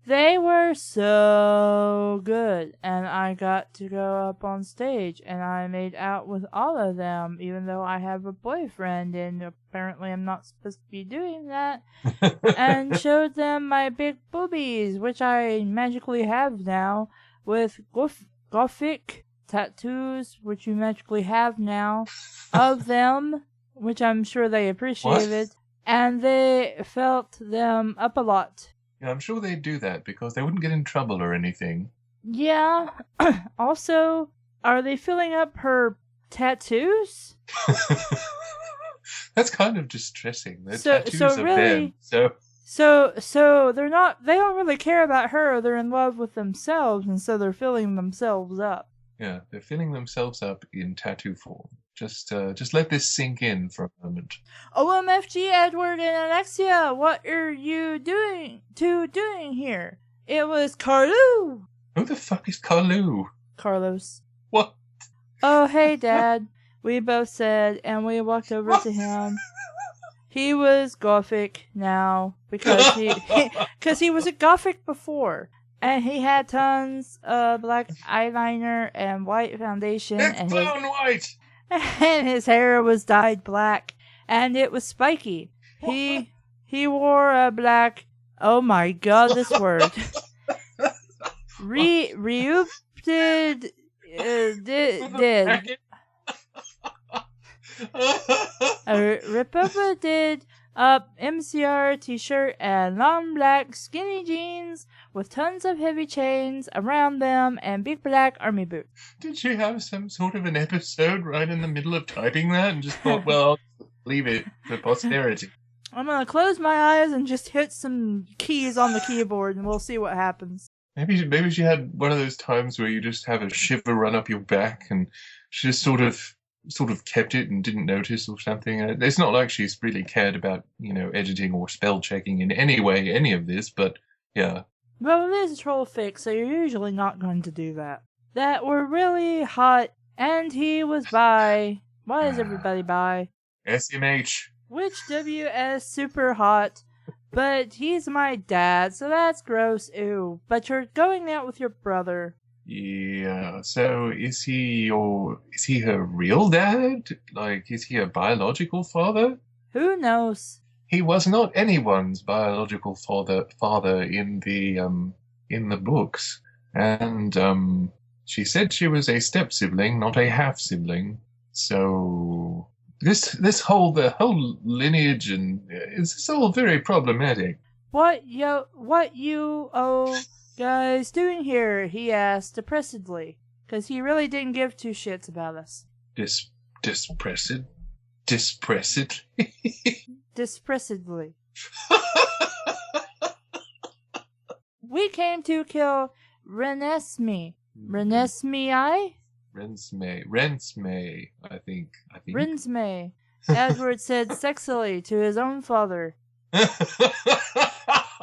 S1: They were so good, and I got to go up on stage, and I made out with all of them, even though I have a boyfriend, and apparently I'm not supposed to be doing that, and showed them my big boobies, which I magically have now, with gothic tattoos, which you magically have now, of them, which I'm sure they appreciated, and they felt them up a lot.
S2: Yeah, I'm sure they'd do that because they wouldn't get in trouble or anything.
S1: Yeah. Also, are they filling up her tattoos?
S2: That's kind of distressing. They're tattoos
S1: so
S2: of
S1: really,
S2: them.
S1: So they don't really care about her. They're in love with themselves, and so they're filling themselves up.
S2: Yeah, they're filling themselves up in tattoo form. Just let this sink in for a moment.
S1: OMFG, Edward and Alexia, what are you doing here? It was Carlo.
S2: Who the fuck is Carlo?
S1: Carlos.
S2: What?
S1: Oh, hey, Dad. We both said, and we walked over to him. He was gothic now because he was a gothic before. And he had tons of black eyeliner and white foundation.
S2: It's blown white!
S1: And his hair was dyed black, and it was spiky. He wore a black. Oh my god, this word. Reupted did. Reupted up MCR t-shirt and long black skinny jeans with tons of heavy chains around them and big black army boots.
S2: Did she have some sort of an episode right in the middle of typing that and just thought, well, I'll leave it for posterity?
S1: I'm gonna close my eyes and just hit some keys on the keyboard and we'll see what happens.
S2: Maybe she had one of those times where you just have a shiver run up your back and she just sort of kept it and didn't notice or something. It's not like she's really cared about, editing or spell checking in any way, any of this, but yeah.
S1: Well, it is a troll fic, so you're usually not going to do that. That were really hot, and he was bi. Why is everybody bi?
S2: SMH.
S1: Which WS super hot, but he's my dad, so that's gross, ew. But you're going out with your brother.
S2: Yeah, so is he her real dad? Like, is he a biological father?
S1: Who knows?
S2: He was not anyone's biological father in the books. And she said she was a step sibling, not a half sibling. So the whole lineage and it's all very problematic.
S1: What you guys doing here? He asked depressedly, because he really didn't give two shits about us.
S2: Depressed? Dispressedly.
S1: Dispressedly. We came to kill Renesmee. Renesmee?
S2: Rensmay, I think.
S1: Rinsmay. Edward said sexily to his own father.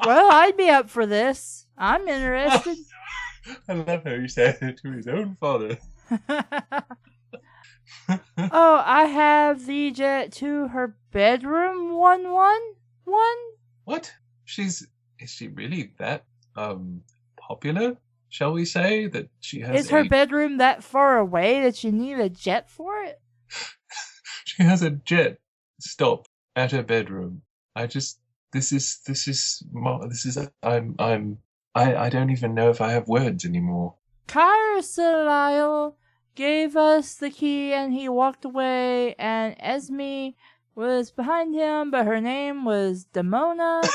S1: Well, I'd be up for this. I'm interested.
S2: I love how you said it to his own father.
S1: Oh, I have the jet to her bedroom 111?
S2: What? Is she really that popular? Shall we say that she has
S1: Is her bedroom that far away that you need a jet for it?
S2: She has a jet stop at her bedroom. I don't even know if I have words anymore.
S1: Carlisle gave us the key and he walked away, and Esme was behind him, but her name was Demona.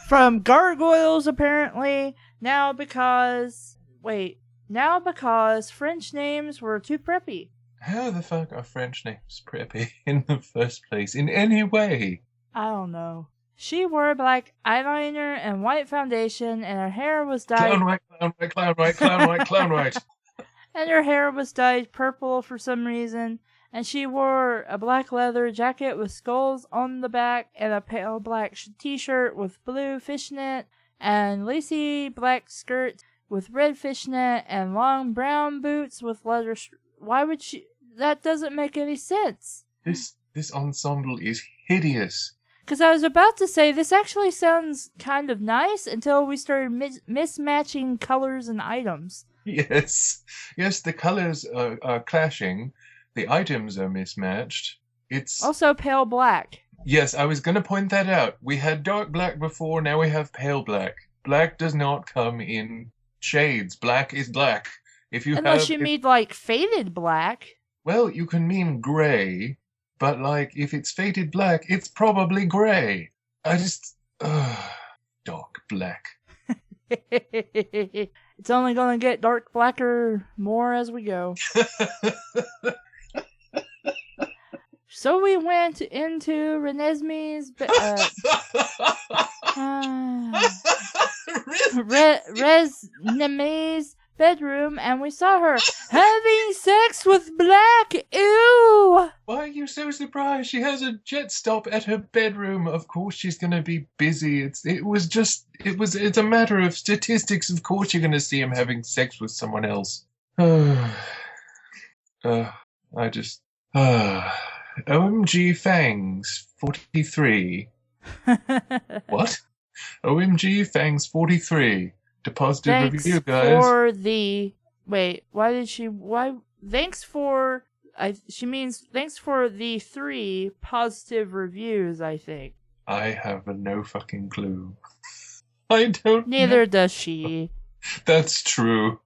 S1: From Gargoyles, apparently. Now because French names were too preppy.
S2: How the fuck are French names preppy in the first place, in any way?
S1: I don't know. She wore black eyeliner and white foundation, and her hair was dyed...
S2: Clown white.
S1: And her hair was dyed purple for some reason, and she wore a black leather jacket with skulls on the back, and a pale black t-shirt with blue fishnet, and lacy black skirt with red fishnet, and long brown boots with leather... Why would she... That doesn't make any sense.
S2: This ensemble is hideous.
S1: Because I was about to say, this actually sounds kind of nice until we started mismatching colors and items.
S2: Yes, the colors are clashing. The items are mismatched. It's
S1: also pale black.
S2: Yes, I was going to point that out. We had dark black before, now we have pale black. Black does not come in shades. Black is black.
S1: Unless you mean like faded black.
S2: Well, you can mean grey, but like if it's faded black, it's probably grey. Dark black.
S1: It's only gonna get dark blacker more as we go. So we went into Renesmee's Resneme's bedroom, and we saw her having sex with Black. Ew!
S2: Why are you so surprised? She has a jet stop at her bedroom. Of course she's going to be busy. It's a matter of statistics. Of course you're going to see him having sex with someone else. OMG Fangs 43. What? OMG Fangs 43. To positive review, guys.
S1: She means thanks for the 3 positive reviews, I think.
S2: I have no fucking clue. I don't
S1: Neither
S2: know.
S1: does she.
S2: That's true.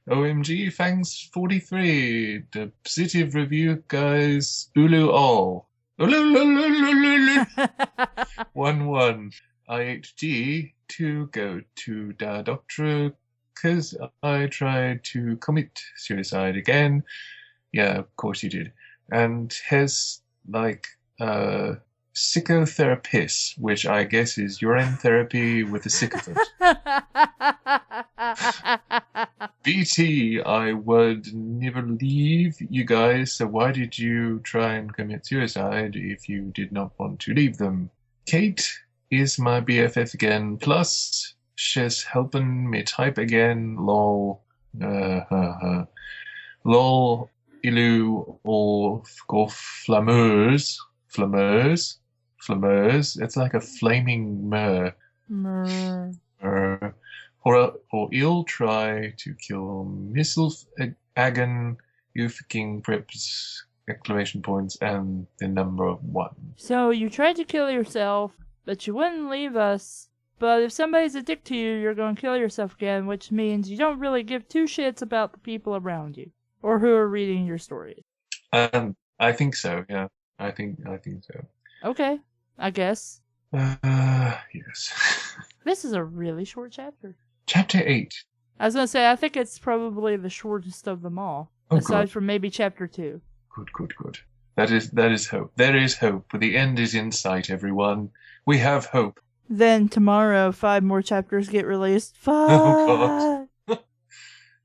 S2: OMG Fangs 43. The positive review, guys. Ulu all. 1-1. IHG to go to the doctor because I tried to commit suicide again. Yeah, of course you did. And has psychotherapist, which I guess is urine therapy with a sycophant. BT, I would never leave you guys, so why did you try and commit suicide if you did not want to leave them? Kate is my BFF again, plus she's helping me type again, lol. Lol, ilu, or flammeurs. It's like a flaming myrrh. Or he'll try to kill missiles, agon, you fucking preps, exclamation points, and the number 1.
S1: So you tried to kill yourself, but you wouldn't leave us. But if somebody's a dick to you, you're going to kill yourself again, which means you don't really give 2 shits about the people around you or who are reading your stories.
S2: I think so. Yeah, I think so.
S1: Okay, I guess.
S2: Yes.
S1: This is a really short chapter.
S2: Chapter 8.
S1: I was going to say, I think it's probably the shortest of them all, aside from maybe chapter 2.
S2: Good. That is hope. There is hope. The end is in sight, everyone. We have hope.
S1: Then tomorrow, 5 more chapters get released. 5!
S2: Oh, God.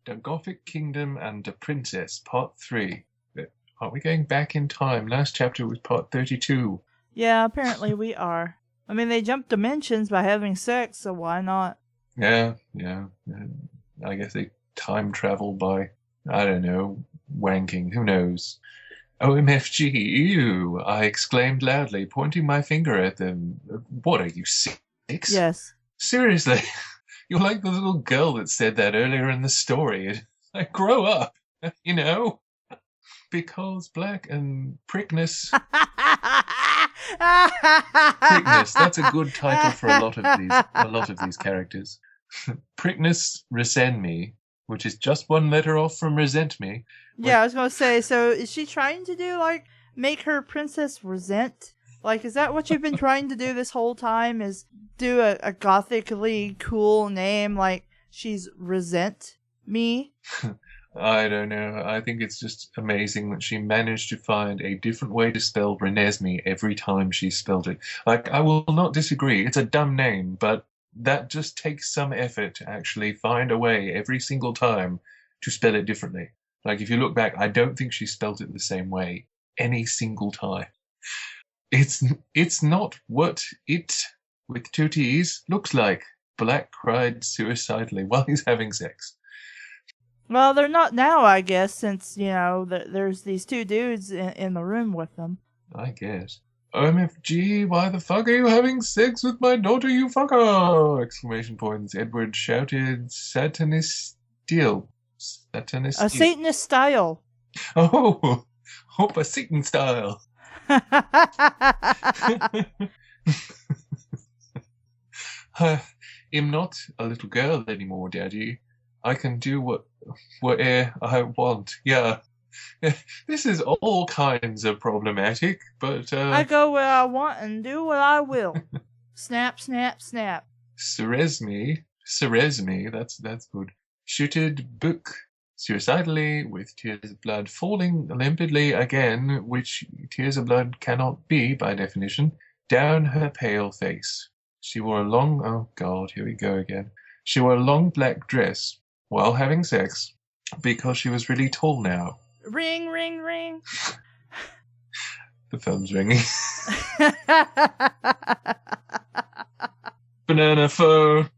S2: The Gothic Kingdom and the Princess, Part 3. Are we going back in time? Last chapter was Part 32.
S1: Yeah, apparently we are. I mean, they jumped dimensions by having sex, so why not?
S2: Yeah. I guess they time travel by, I don't know, wanking. Who knows? OMFG, ew, I exclaimed loudly, pointing my finger at them. What are you, 6?
S1: Yes.
S2: Seriously? You're like the little girl that said that earlier in the story. Like, grow up, you know? Because black and prickness. Prickness, that's a good title for a lot of these characters. Prickness resent me, which is just one letter off from resent me.
S1: Yeah, I was gonna say, so is she trying to do, like, make her princess resent? Like, is that what you've been trying to do this whole time, is do a gothically cool name, like she's resent me?
S2: I don't know. I think it's just amazing that she managed to find a different way to spell Renesmee every time she spelled it. Like, I will not disagree. It's a dumb name, but that just takes some effort to actually find a way every single time to spell it differently. Like, if you look back, I don't think she spelled it the same way any single time. It's not what it, with 2 T's, looks like. Black cried suicidally while he's having sex.
S1: Well, they're not now, I guess, since, you know, there's these 2 dudes in the room with them.
S2: I guess. OMFG, why the fuck are you having sex with my daughter, you fucker? Exclamation points. Edward shouted, Satanist deal. Satanist
S1: A
S2: deal.
S1: Satanist style.
S2: Oh, hope a Satan style. I'm not a little girl anymore, Daddy. I can do whatever I want. Yeah. This is all kinds of problematic, but
S1: I go where I want and do what I will. Snap, snap, snap.
S2: Ceresme, that's good. Shooted book suicidally with tears of blood falling limpidly again, which tears of blood cannot be by definition, down her pale face. She wore a long, oh God, here we go again. She wore a long black dress while having sex because she was really tall now.
S1: Ring, ring, ring.
S2: The phone's ringing. Banana phone.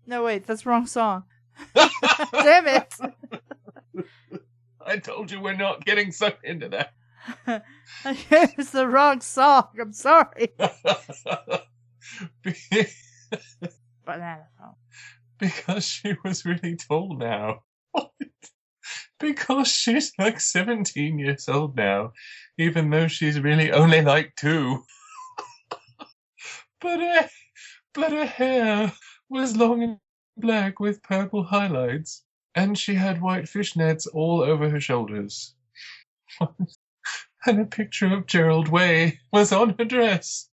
S1: No, wait, that's the wrong song. Damn it.
S2: I told you we're not getting sucked into that.
S1: It's the wrong song. I'm sorry. Banana phone.
S2: Because she was really tall now. What? Because she's like 17 years old now, even though she's really only like 2. But her hair was long and black with purple highlights, and she had white fishnets all over her shoulders. And a picture of Gerald Way was on her dress.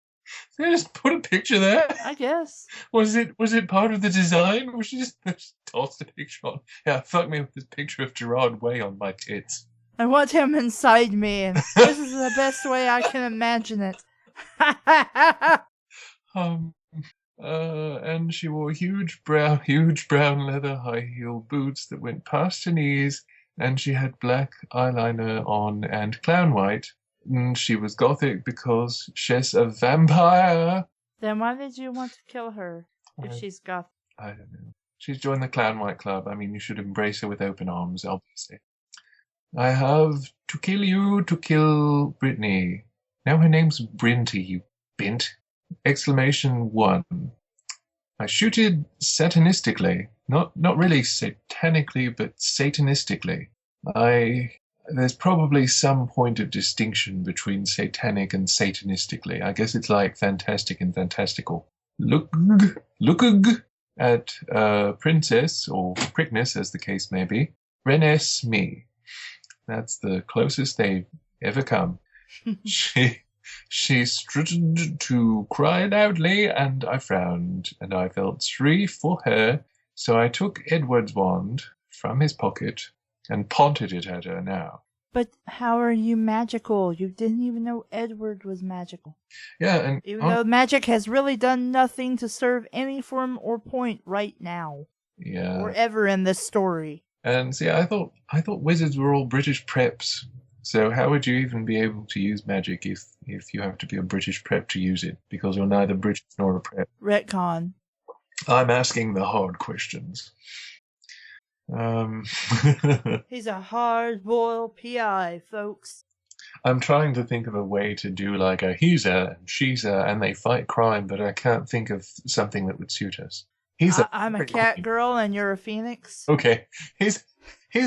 S2: They just put a picture there.
S1: I guess.
S2: Was it part of the design? Or she just tossed a picture on? Yeah, fuck me with this picture of Gerard Way on my tits.
S1: I want him inside me, and this is the best way I can imagine it.
S2: And she wore huge brown leather high heel boots that went past her knees, and she had black eyeliner on and clown white. And she was gothic because she's a vampire.
S1: Then why did you want to kill her if she's gothic?
S2: I don't know. She's joined the Clown White Club. I mean, you should embrace her with open arms, obviously. I have to kill you to kill Brittany. Now her name's Brinty, you bint. Exclamation 1. I shooted satanistically. Not really satanically, but satanistically. There's probably some point of distinction between satanic and satanistically. I guess it's like fantastic and fantastical. Look at Princess, or Prickness as the case may be. Renesmee. That's the closest they've ever come. She strutted to cry loudly, and I frowned, and I felt sorry for her, so I took Edward's wand from his pocket and pointed it at her now.
S1: But how are you magical? You didn't even know Edward was magical.
S2: Yeah, and
S1: Even though magic has really done nothing to serve any form or point right now.
S2: yeah,
S1: Or ever in this story.
S2: and see, I thought wizards were all British preps. So how would you even be able to use magic if you have to be a British prep to use it? Because you're neither British nor a prep.
S1: Retcon.
S2: I'm asking the hard questions.
S1: He's a hard-boiled PI, folks.
S2: I'm trying to think of a way to do like a he's a and she's a and they fight crime, but I can't think of something that would suit us.
S1: I'm a cat girl and you're a phoenix.
S2: Okay, he's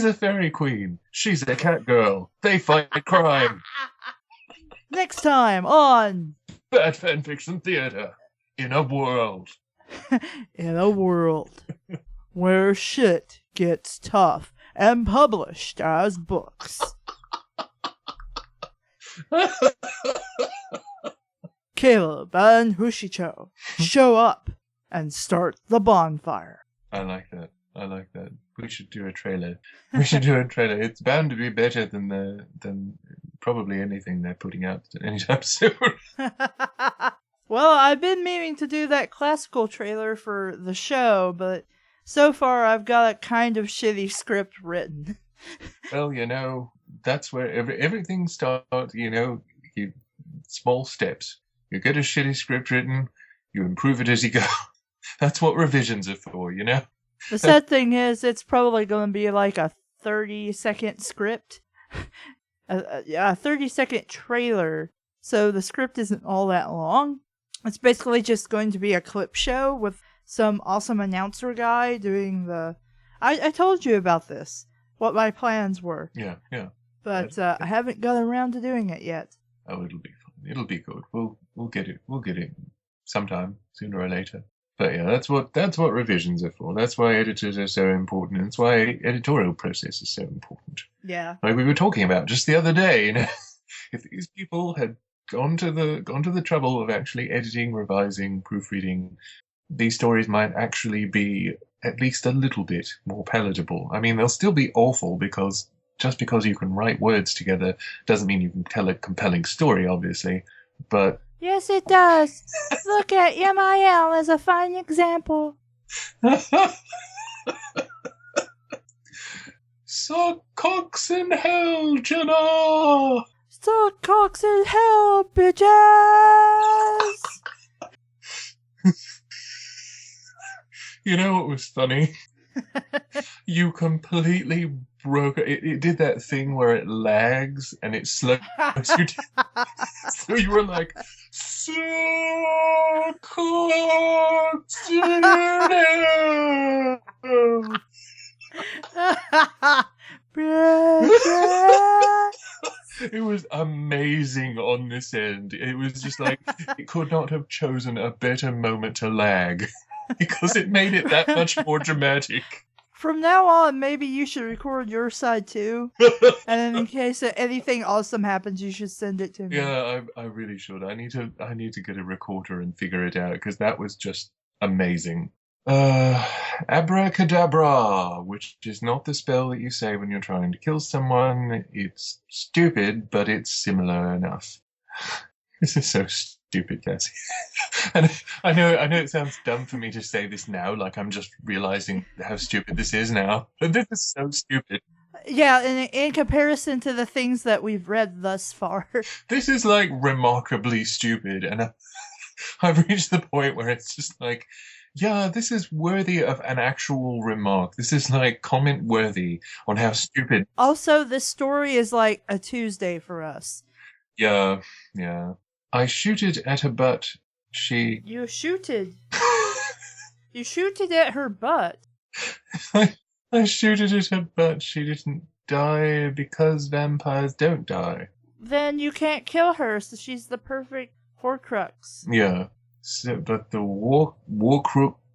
S2: a fairy queen. She's a cat girl. They fight crime.
S1: Next time on
S2: Bad Fanfiction Theater in a world.
S1: in a world where shit gets tough and published as books. Kleb and Hushicho show up and start the bonfire.
S2: I like that. We should do a trailer. It's bound to be better than probably anything they're putting out anytime soon.
S1: Well, I've been meaning to do that classical trailer for the show, but so far I've got a kind of shitty script written.
S2: Well, that's where everything starts, small steps. You get a shitty script written, you improve it as you go. That's what revisions are for,
S1: The sad thing is, it's probably going to be like a 30-second script. a 30-second trailer. So the script isn't all that long. It's basically just going to be a clip show with some awesome announcer guy doing the... I told you about this, what my plans were.
S2: Yeah.
S1: But I haven't got around to doing it yet.
S2: Oh, it'll be fun. It'll be good. We'll get it. We'll get it sometime, sooner or later. But yeah, that's what revisions are for. That's why editors are so important. That's why editorial process is so important.
S1: Yeah.
S2: Like we were talking about just the other day, if these people had gone to the trouble of actually editing, revising, proofreading, these stories might actually be at least a little bit more palatable. I mean, they'll still be awful because just because you can write words together doesn't mean you can tell a compelling story, obviously. But
S1: yes, it does. Look at MIL as a fine example.
S2: Suck cocks in hell, Jenna!
S1: Suck cocks in hell, bitches!
S2: You know what was funny? You completely broke it. It did that thing where it lags and it slows you down. So you were like, so cocks in hell. It was amazing on this end. It was just like, it could not have chosen a better moment to lag because it made it that much more dramatic.
S1: From now on, maybe you should record your side too. And then in case anything awesome happens, you should send it to me.
S2: Yeah, I really should. I need to get a recorder and figure it out because that was just amazing. Abracadabra, which is not the spell that you say when you're trying to kill someone. It's stupid, but it's similar enough. This is so stupid, Kassie. And I know it sounds dumb for me to say this now, like I'm just realizing how stupid this is now. But this is so stupid.
S1: Yeah, in comparison to the things that we've read thus far.
S2: This is like remarkably stupid, and I've reached the point where it's just like, yeah, this is worthy of an actual remark. This is like comment worthy on how stupid.
S1: Also, this story is like a Tuesday for us.
S2: Yeah. I shooted at her butt.
S1: You shooted. You shooted at her butt.
S2: I shooted at her butt. She didn't die because vampires don't die.
S1: Then you can't kill her, so she's the perfect Horcrux.
S2: Yeah. So, but the war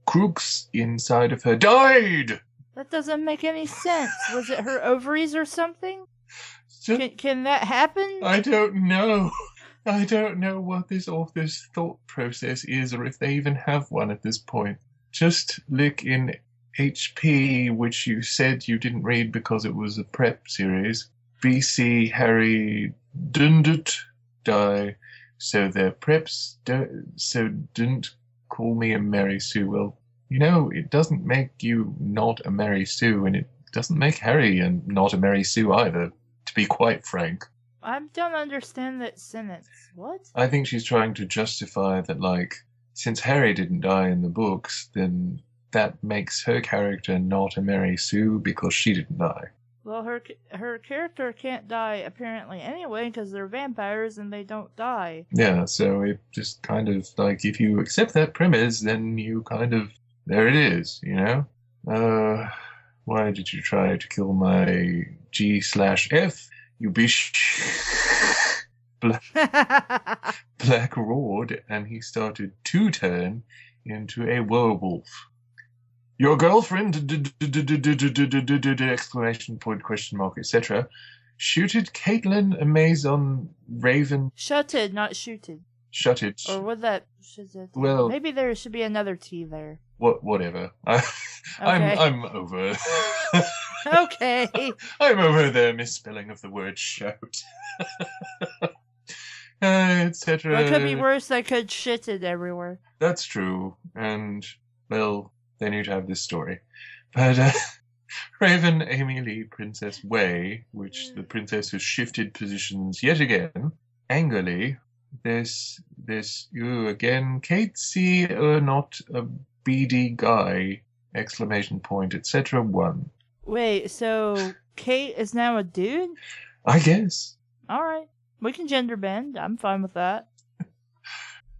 S2: crooks inside of her died.
S1: That doesn't make any sense. Was it her ovaries or something?
S2: So,
S1: Can that happen?
S2: I don't know. I don't know what this author's thought process is, or if they even have one at this point. Just look in HP, which you said you didn't read because it was a prep series. BC Harry didn't die, so their preps didn't call me a Mary Sue. Well, it doesn't make you not a Mary Sue, and it doesn't make Harry and not a Mary Sue either, to be quite frank.
S1: I don't understand that sentence. What?
S2: I think she's trying to justify that, like, since Harry didn't die in the books, then that makes her character not a Mary Sue because she didn't die.
S1: Well, her character can't die apparently anyway because they're vampires and they don't die.
S2: Yeah, so it just kind of, like, if you accept that premise, then you kind of, there it is, Why did you try to kill my G/F, you bish? Black roared, and he started to turn into a werewolf. Your girlfriend, exclamation point, question mark, etc. Shooted Caitlin, Amazon, Raven.
S1: Shutted, not shooted.
S2: Shutted.
S1: Or would that?
S2: Well,
S1: maybe there should be another T there.
S2: Whatever. I'm over.
S1: Okay.
S2: I'm over the misspelling of the word shout. Etc.
S1: What could be worse? I could shitted everywhere.
S2: That's true, and well, then you'd have this story. But Raven, Amy Lee, Princess Wei, which the princess has shifted positions yet again, angrily. This, you again, Casey, not a BD guy, exclamation point, etc. 1.
S1: Wait, so Kate is now a dude?
S2: I guess.
S1: Alright. We can gender bend. I'm fine with that.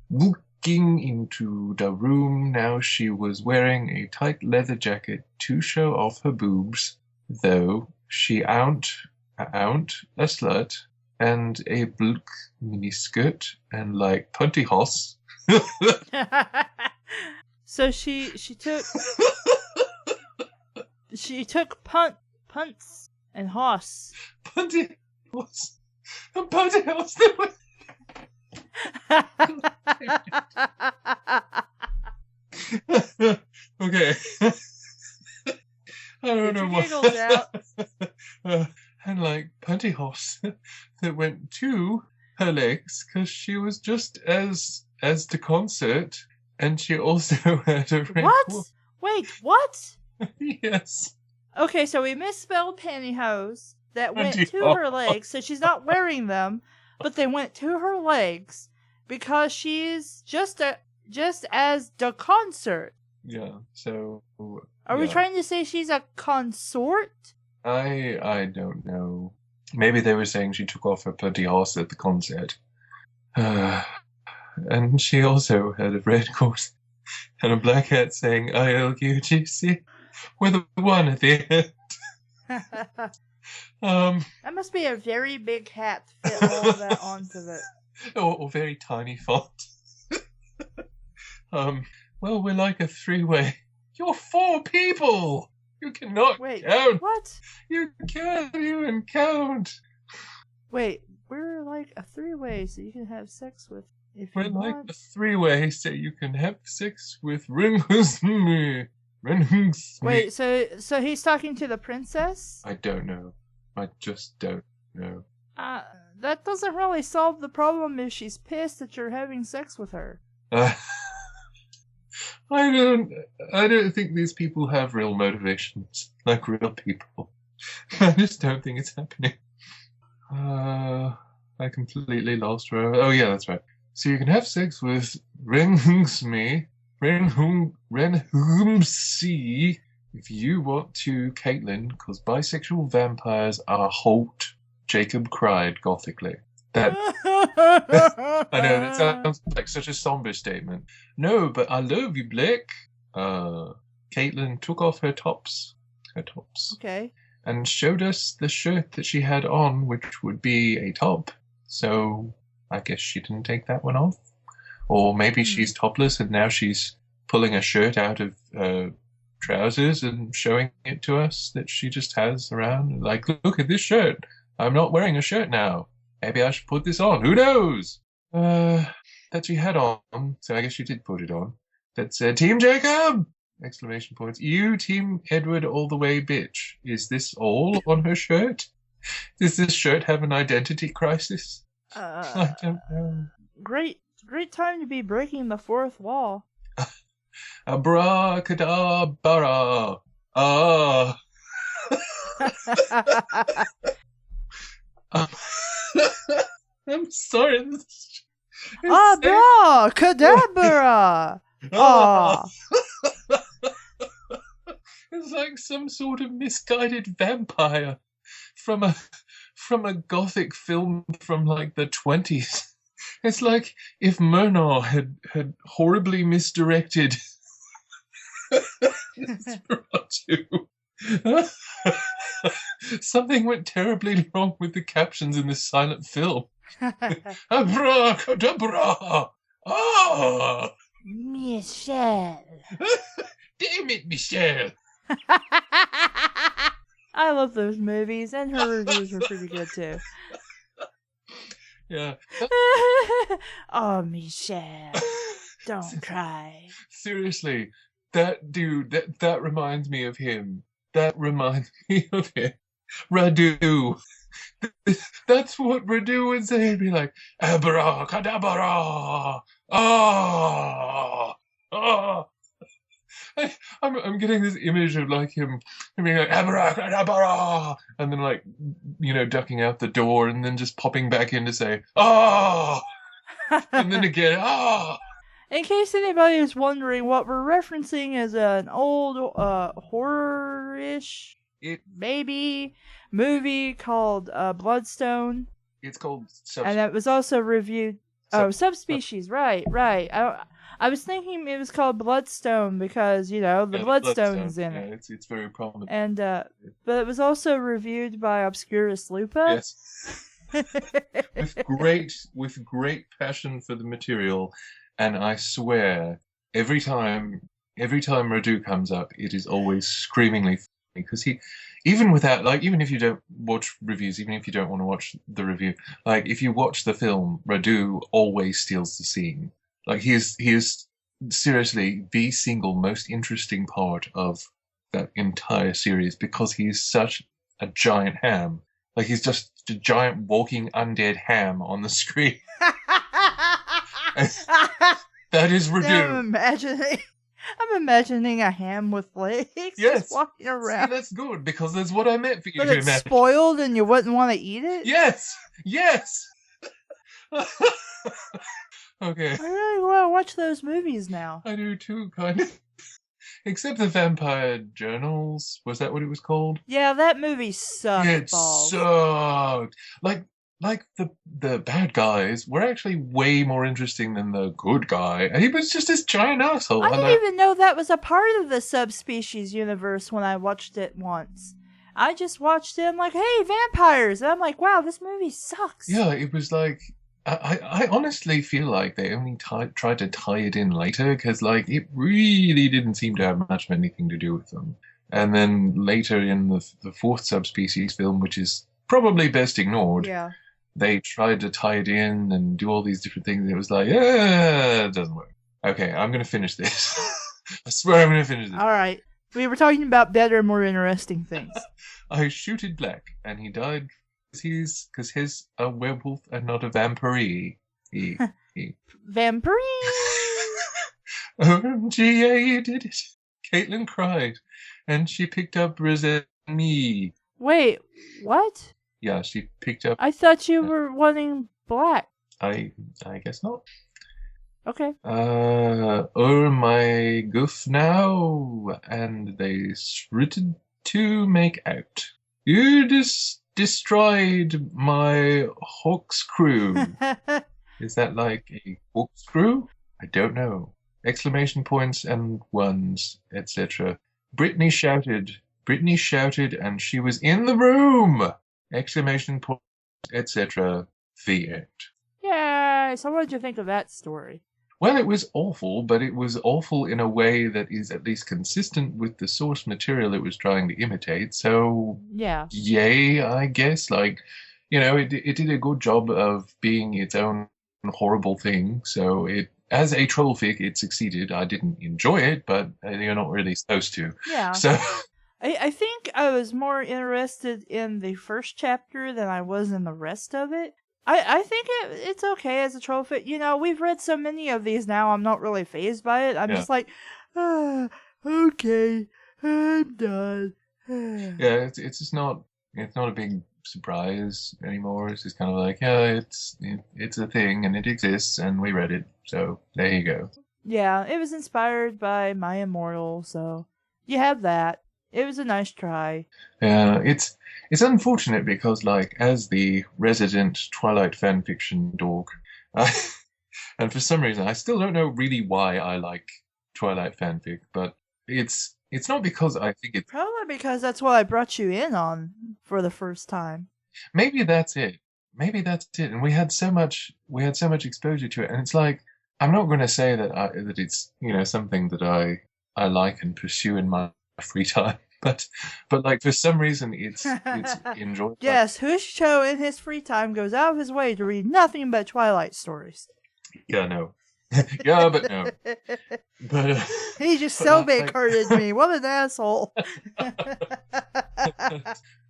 S2: Looking into the room, now she was wearing a tight leather jacket to show off her boobs, though she out a slut, and a bulk miniskirt, and like punty hoss.
S1: So she took punts and hoss.
S2: Punty hoss. And punty hoss. Okay. I don't know what. And like punty hoss that went to her legs because she was just as the concert, and she also had a red.
S1: What? Wait, what?
S2: Yes.
S1: Okay, so we misspelled pantyhose that went
S2: Pantyhose.
S1: to her legs, so she's not wearing them, but they went to her legs because she's just as the concert.
S2: Yeah. So.
S1: Are we trying to say she's a consort?
S2: I don't know. Maybe they were saying she took off her punty horse at the concert. And she also had a red coat and a black hat saying ILQGC with a 1 at the end.
S1: That must be a very big hat to fit all of that onto it.
S2: Or very tiny font. Well, we're like a 3-way. You're 4 people! You cannot count.
S1: What?
S2: You can't even count.
S1: Wait, we're like a 3-way, so you can have sex with if
S2: we're
S1: you
S2: like
S1: want.
S2: a 3-way, so you can have sex with rings.
S1: Wait, so he's talking to the princess?
S2: I don't know. I just don't know.
S1: That doesn't really solve the problem if she's pissed that you're having sex with her.
S2: I don't think these people have real motivations, like real people. I just don't think it's happening. I completely lost her. Oh yeah, that's right. So you can have sex with Renhungsmi, Renhumsi, if you want to, Caitlin, because bisexual vampires are hot. Jacob cried gothically. That I know, that sounds like such a somber statement. No, but I love you, Blake. Caitlin took off her tops.
S1: Okay.
S2: And showed us the shirt that she had on, which would be a top. So I guess she didn't take that one off. Or maybe she's topless and now she's pulling a shirt out of trousers and showing it to us that she just has around. Like, look at this shirt. I'm not wearing a shirt now. Maybe I should put this on. Who knows? That she had on. So I guess she did put it on. That said, Team Jacob! Exclamation points. You, Team Edward, all the way, bitch. Is this all on her shirt? Does this shirt have an identity crisis?
S1: Uh,
S2: I don't know.
S1: great time to be breaking the fourth wall.
S2: Abracadabra. Ah. Um, I'm sorry.
S1: Abracadabra! Ah.
S2: It's like some sort of misguided vampire from a gothic film from like the 20s. It's like if Murnau had horribly misdirected Nosferatu. Something went terribly wrong with the captions in this silent film. Abracadabra! Ah!
S1: Michelle.
S2: Damn it, Michelle!
S1: I love those movies, and her reviews were pretty good too.
S2: Yeah.
S1: Oh, Michelle, don't cry.
S2: Seriously, that dude, that reminds me of him. That reminds me of him. Radu. That's what Radu would say. He'd be like, abracadabra! Ah! Ah! I'm getting this image of like him being like abracadabra, and then like ducking out the door and then just popping back in to say ah, and then again ah.
S1: In case anybody is wondering, what we're referencing is an old horror-ish maybe movie called Bloodstone.
S2: It's called
S1: and it was also reviewed. Subspecies, right. I was thinking it was called Bloodstone because, the Bloodstone's in it.
S2: It's very prominent.
S1: And, but it was also reviewed by Obscurus Lupa.
S2: Yes. with great passion for the material, and I swear, every time Radu comes up, it is always screamingly funny, because he, even if you don't watch reviews, even if you don't want to watch the review, like if you watch the film, Radu always steals the scene. Like he is seriously the single most interesting part of that entire series, because he's such a giant ham. Like he's just a giant walking undead ham on the screen. That is Radu.
S1: I'm imagining a ham with legs just walking around.
S2: See, that's good, because that's what I meant for you
S1: but
S2: to
S1: it's
S2: imagine.
S1: Spoiled and you wouldn't want to eat it?
S2: Yes! Okay.
S1: I really want to watch those movies now.
S2: I do too, kind of. Except the Vampire Journals. Was that what it was called?
S1: Yeah, that movie sucked.
S2: It sucked. Like the bad guys were actually way more interesting than the good guy. And he was just this giant asshole.
S1: I didn't even know that was a part of the Subspecies universe when I watched it once. I just watched it, I'm like, hey, vampires! And I'm like, wow, this movie sucks.
S2: Yeah, it was like... I honestly feel like they only tried to tie it in later, because like it really didn't seem to have much of anything to do with them. And then later in the fourth Subspecies film, which is probably best ignored, they tried to tie it in and do all these different things. And it was like, it doesn't work. Okay, I'm going to finish this. I swear I'm going to finish this.
S1: All right. We were talking about better, more interesting things.
S2: I shooted Black, and he died because he's a werewolf and not a vampire.
S1: Vampire!
S2: OMG, you did it. Caitlin cried, and she picked up me.
S1: Wait, what?
S2: Yeah, she picked up...
S1: I thought you were wanting Black.
S2: I guess not.
S1: Okay.
S2: My goof now, and they started to make out. You destroyed my corkscrew. Is that like a corkscrew? I don't know. Exclamation points and ones, etc. Brittany shouted, and she was in the room! Exclamation points, etc. The end.
S1: Yay! So what did you think of that story?
S2: Well, it was awful, but it was awful in a way that is at least consistent with the source material it was trying to imitate. So, yay, I guess. Like, it did a good job of being its own horrible thing. So, as a troll fic, it succeeded. I didn't enjoy it, but you're not really supposed to.
S1: Yeah.
S2: So,
S1: I think I was more interested in the first chapter than I was in the rest of it. I think it's okay as a troll fic. You know, we've read so many of these now, I'm not really fazed by it. I'm
S2: Yeah.
S1: just like, okay, I'm done.
S2: Yeah, it's just not a big surprise anymore. It's just kind of like, yeah, it's a thing and it exists and we read it, so there you go.
S1: Yeah, it was inspired by My Immortal, so you have that. It was a nice try.
S2: Yeah, it's unfortunate because, like, as the resident Twilight fanfiction dork, I, and for some reason I still don't know really why I like Twilight fanfic, but it's not because I think it's
S1: Probably because that's what I brought you in on for the first time.
S2: maybe that's it. Maybe that's it. And we had so much exposure to it, and it's like I'm not going to say that it's something that I like and pursue in my free time, but like for some reason it's enjoyable.
S1: Yes, Hushicho in his free time goes out of his way to read nothing but Twilight stories.
S2: Yeah, no. Yeah, but no. But
S1: He just so
S2: like-
S1: big-hearted me. What an asshole.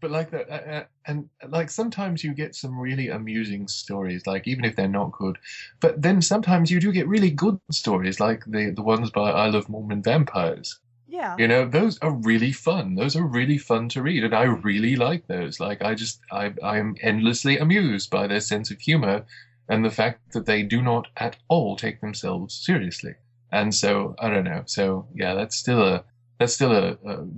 S2: but like that, and like sometimes you get some really amusing stories, like even if they're not good. But then sometimes you do get really good stories, like the ones by I Love Mormon Vampires.
S1: Yeah.
S2: You know, those are really fun. Those are really fun to read, and I really like those. Like I'm endlessly amused by their sense of humor and the fact that they do not at all take themselves seriously. And so I don't know. So yeah, that's still a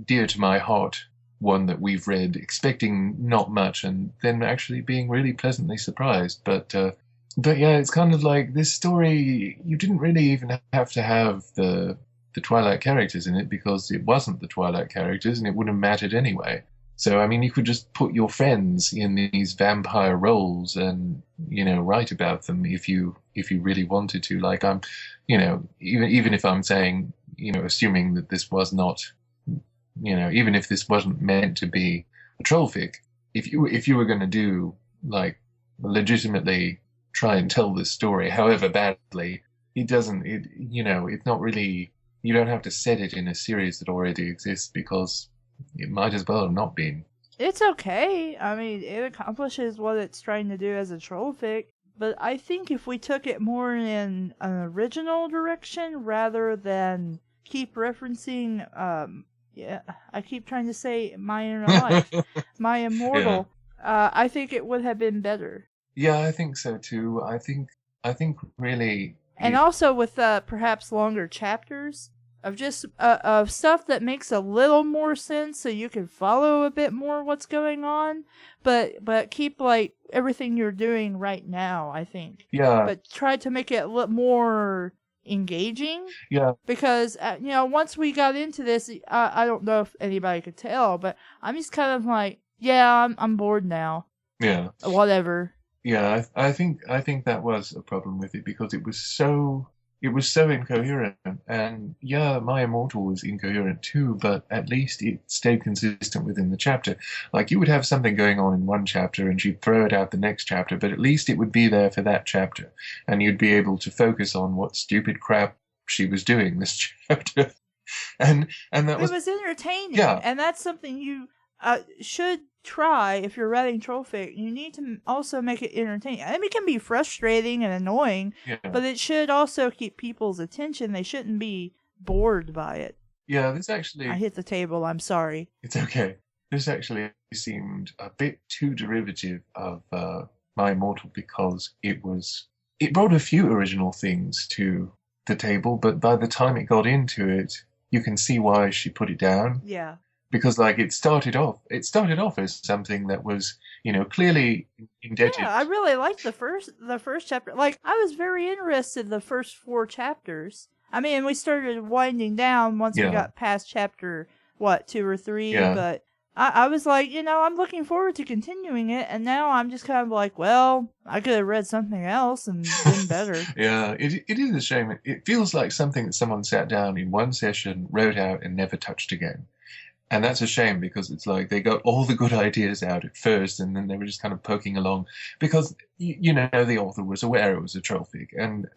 S2: dear to my heart one that we've read, expecting not much, and then actually being really pleasantly surprised. But yeah, it's kind of like this story. You didn't really even have to have the Twilight characters in it because it wasn't the Twilight characters, and it wouldn't have mattered anyway. So I mean, you could just put your friends in these vampire roles and write about them if you really wanted to. Like even if I'm saying assuming that this was not even if this wasn't meant to be a troll fic, if you were going to do like legitimately try and tell this story, however badly, it's not really. You don't have to set it in a series that already exists because it might as well have not been.
S1: It's okay. I mean, it accomplishes what it's trying to do as a troll fic. But I think if we took it more in an original direction rather than keep referencing, I keep trying to say My Inner Life, My Immortal, I think it would have been better.
S2: Yeah, I think so too. I think really.
S1: And also with perhaps longer chapters of just of stuff that makes a little more sense, so you can follow a bit more what's going on, but keep like everything you're doing right now. I think.
S2: Yeah.
S1: But try to make it a little more engaging.
S2: Yeah.
S1: Because once we got into this, I don't know if anybody could tell, but I'm just kind of like, yeah, I'm bored now.
S2: Yeah.
S1: Whatever.
S2: Yeah, I think that was a problem with it because it was so incoherent, and yeah, My Immortal was incoherent too, but at least it stayed consistent within the chapter. Like you would have something going on in one chapter and she'd throw it out the next chapter, but at least it would be there for that chapter, and you'd be able to focus on what stupid crap she was doing this chapter, and that was.
S1: It was entertaining,
S2: Yeah.
S1: and that's something you should try if you're writing troll fic. You need to also make it entertaining. I mean, it can be frustrating and annoying,
S2: Yeah.
S1: but it should also keep people's attention. They shouldn't be bored by it.
S2: Yeah, this actually.
S1: I hit the table. I'm sorry.
S2: It's okay. This actually seemed a bit too derivative of My Immortal because it brought a few original things to the table, but by the time it got into it, you can see why she put it down.
S1: Yeah.
S2: Because like it started off as something that was, clearly indebted.
S1: Yeah, I really liked the first chapter. Like, I was very interested in the first 4 chapters. I mean, we started winding down once we got past chapter 2 or 3, but I was like, I'm looking forward to continuing it, and now I'm just kind of like, well, I could have read something else and been better.
S2: Yeah, it is a shame. It feels like something that someone sat down in one session, wrote out, and never touched again. And that's a shame because it's like they got all the good ideas out at first and then they were just kind of poking along because, the author was aware it was a troll fic and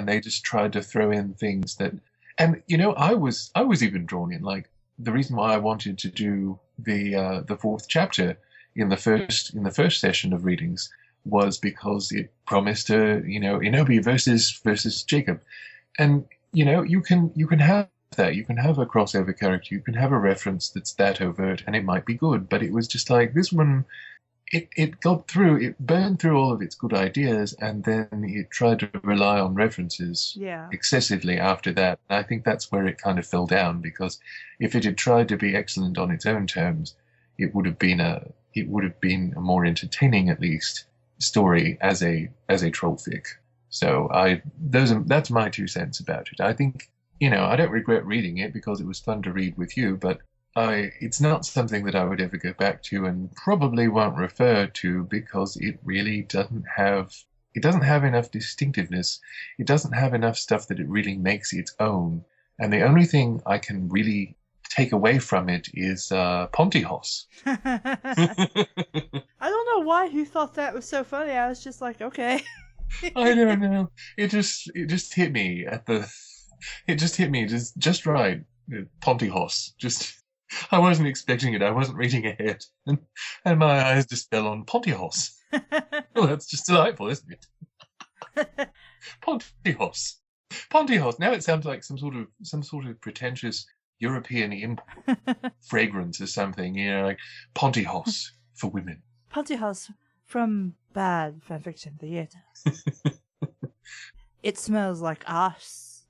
S2: they just tried to throw in things that, and, I was even drawn in, like, the reason why I wanted to do the fourth chapter in the first session of readings was because it promised Inobi versus Jacob, and you can have that. You can have a crossover character. You can have a reference that's that overt, and it might be good. But it was just like this one. It burned through all of its good ideas, and then it tried to rely on references excessively after that. And I think that's where it kind of fell down, because if it had tried to be excellent on its own terms, it would have been a more entertaining, at least, story as a trollfic. So that's my 2 cents about it. I think, I don't regret reading it because it was fun to read with you, but it's not something that I would ever go back to, and probably won't refer to, because it really doesn't have enough distinctiveness. It doesn't have enough stuff that it really makes its own. And the only thing I can really take away from it is Pontyhoss.
S1: I don't know why you thought that was so funny. I was just like, okay.
S2: I don't know. It just hit me just right. Pontyhoss. I wasn't expecting it. I wasn't reading ahead. And my eyes just fell on Pontyhoss. Oh, that's just delightful, isn't it? Pontyhoss. Pontyhoss. Now it sounds like some sort of pretentious European import fragrance or something, like Pontyhoss for women.
S1: Pontyhoss from Bad Fanfiction Theater. It smells like ass.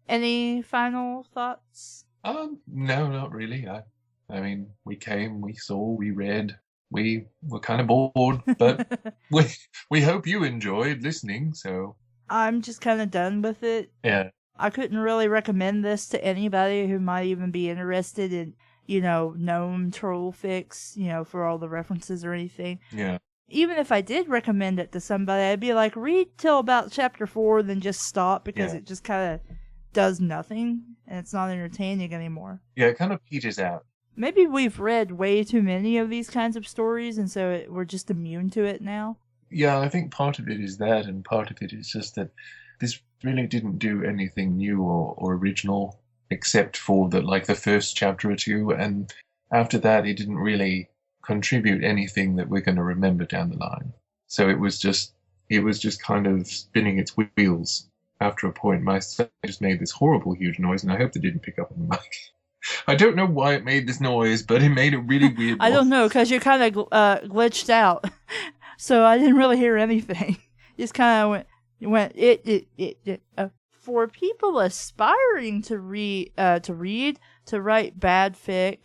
S1: Any final thoughts?
S2: No, not really. I mean, we came, we saw, we read. We were kind of bored, but we hope you enjoyed listening. So
S1: I'm just kind of done with it.
S2: Yeah.
S1: I couldn't really recommend this to anybody who might even be interested in, gnome troll fix, for all the references or anything.
S2: Yeah.
S1: Even if I did recommend it to somebody, I'd be like, read till about chapter 4, then just stop, because it just kind of does nothing, and it's not entertaining anymore.
S2: Yeah, it kind of peters out.
S1: Maybe we've read way too many of these kinds of stories, and so we're just immune to it now.
S2: Yeah, I think part of it is that, and part of it is just that this really didn't do anything new or original, except for the first chapter or two, and after that it didn't really contribute anything that we're going to remember down the line. So it was just kind of spinning its wheels. After a point, my son just made this horrible, huge noise, and I hope they didn't pick up on the mic. I don't know why it made this noise, but it made a really weird noise.
S1: I don't know, because you kind of glitched out, so I didn't really hear anything. Just kind of went it. For people aspiring to write bad fic,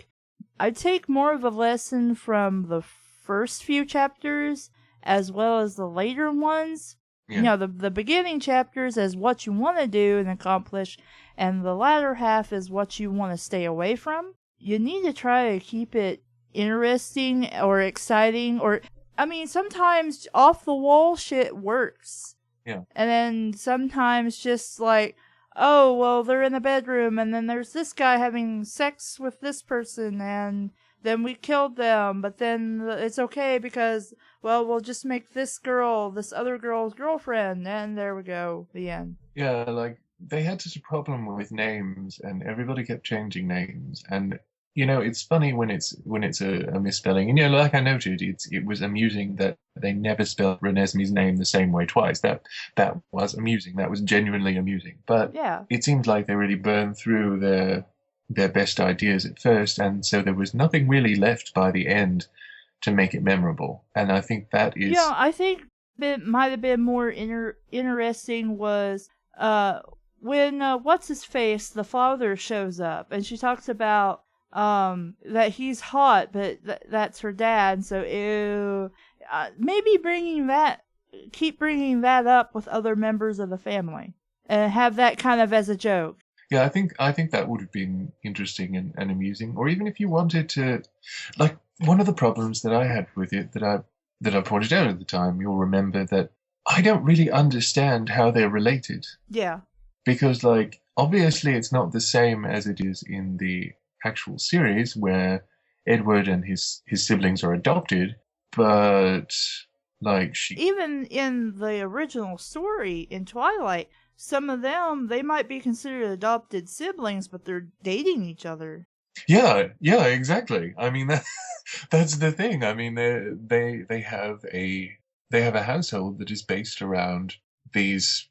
S1: I'd take more of a lesson from the first few chapters as well as the later ones.
S2: Yeah.
S1: The beginning chapters is what you want to do and accomplish, and the latter half is what you want to stay away from. You need to try to keep it interesting or exciting, sometimes off the wall shit works.
S2: Yeah.
S1: And then sometimes just like, oh, well, they're in the bedroom, and then there's this guy having sex with this person, and then we killed them, but then it's okay because, well, we'll just make this other girl's girlfriend, and there we go, the end.
S2: Yeah, they had such a problem with names, and everybody kept changing names, and it's funny when it's a misspelling, and like I noted, it was amusing that they never spelled Renesmee's name the same way twice. That was amusing. That was genuinely amusing. But it seemed like they really burned through their best ideas at first, and so there was nothing really left by the end to make it memorable. And I think that is...
S1: Yeah, I think it might have been more interesting was when what's-his-face, the father, shows up, and she talks about that he's hot, but that's her dad, so ew. Maybe keep bringing that up with other members of the family, and have that kind of as a joke.
S2: Yeah, I think that would have been interesting and amusing. Or even if you wanted to, one of the problems that I had with it that I pointed out at the time, you'll remember that I don't really understand how they're related.
S1: Yeah.
S2: Because obviously it's not the same as it is in the actual series where Edward and his siblings are adopted, but even
S1: in the original story in Twilight, some of them, they might be considered adopted siblings, but they're dating each other.
S2: Yeah, exactly. I mean, that's the thing. I mean, they have a household that is based around these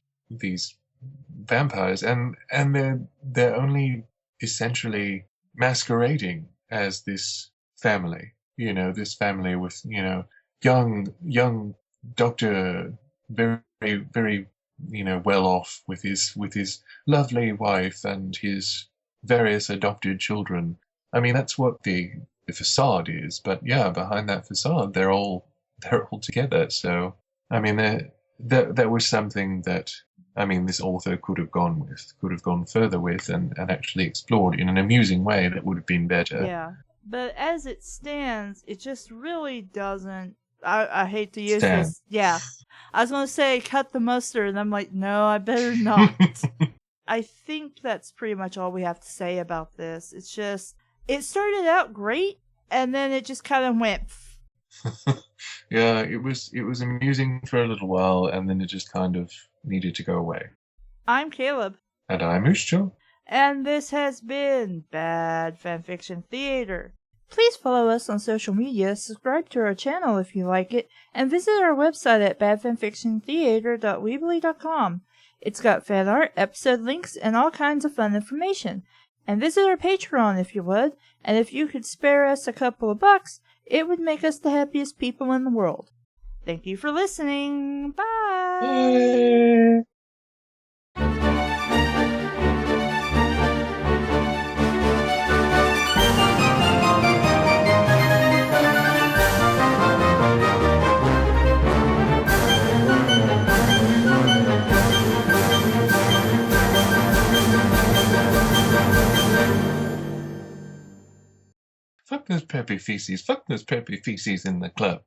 S2: vampires, and they're only essentially masquerading as this family. This family with young Doctor, very very well off with his lovely wife and his various adopted children. I mean, that's what the facade is, but yeah, behind that facade, they're all together. So, I mean, that was something that, I mean, this author could have gone further with, and actually explored in an amusing way that would have been better.
S1: Yeah, but as it stands, it just really doesn't. I hate to use
S2: Stand.
S1: this. Yeah, I was gonna say cut the mustard, and I'm like, no, I better not. I think that's pretty much all we have to say about this. It's just, it started out great, and then it just kind of went.
S2: Yeah, it was amusing for a little while, and then it just kind of needed to go away.
S1: I'm Caleb.
S2: And I'm Hushicho.
S1: And this has been Bad Fanfiction Theater. Please follow us on social media, subscribe to our channel if you like it, and visit our website at badfanfictiontheater.weebly.com. It's got fan art, episode links, and all kinds of fun information. And visit our Patreon if you would, and if you could spare us a couple of bucks, it would make us the happiest people in the world. Thank you for listening. Bye!
S2: Yay! Fuck those peppy feces. Fuck those peppy feces in the club.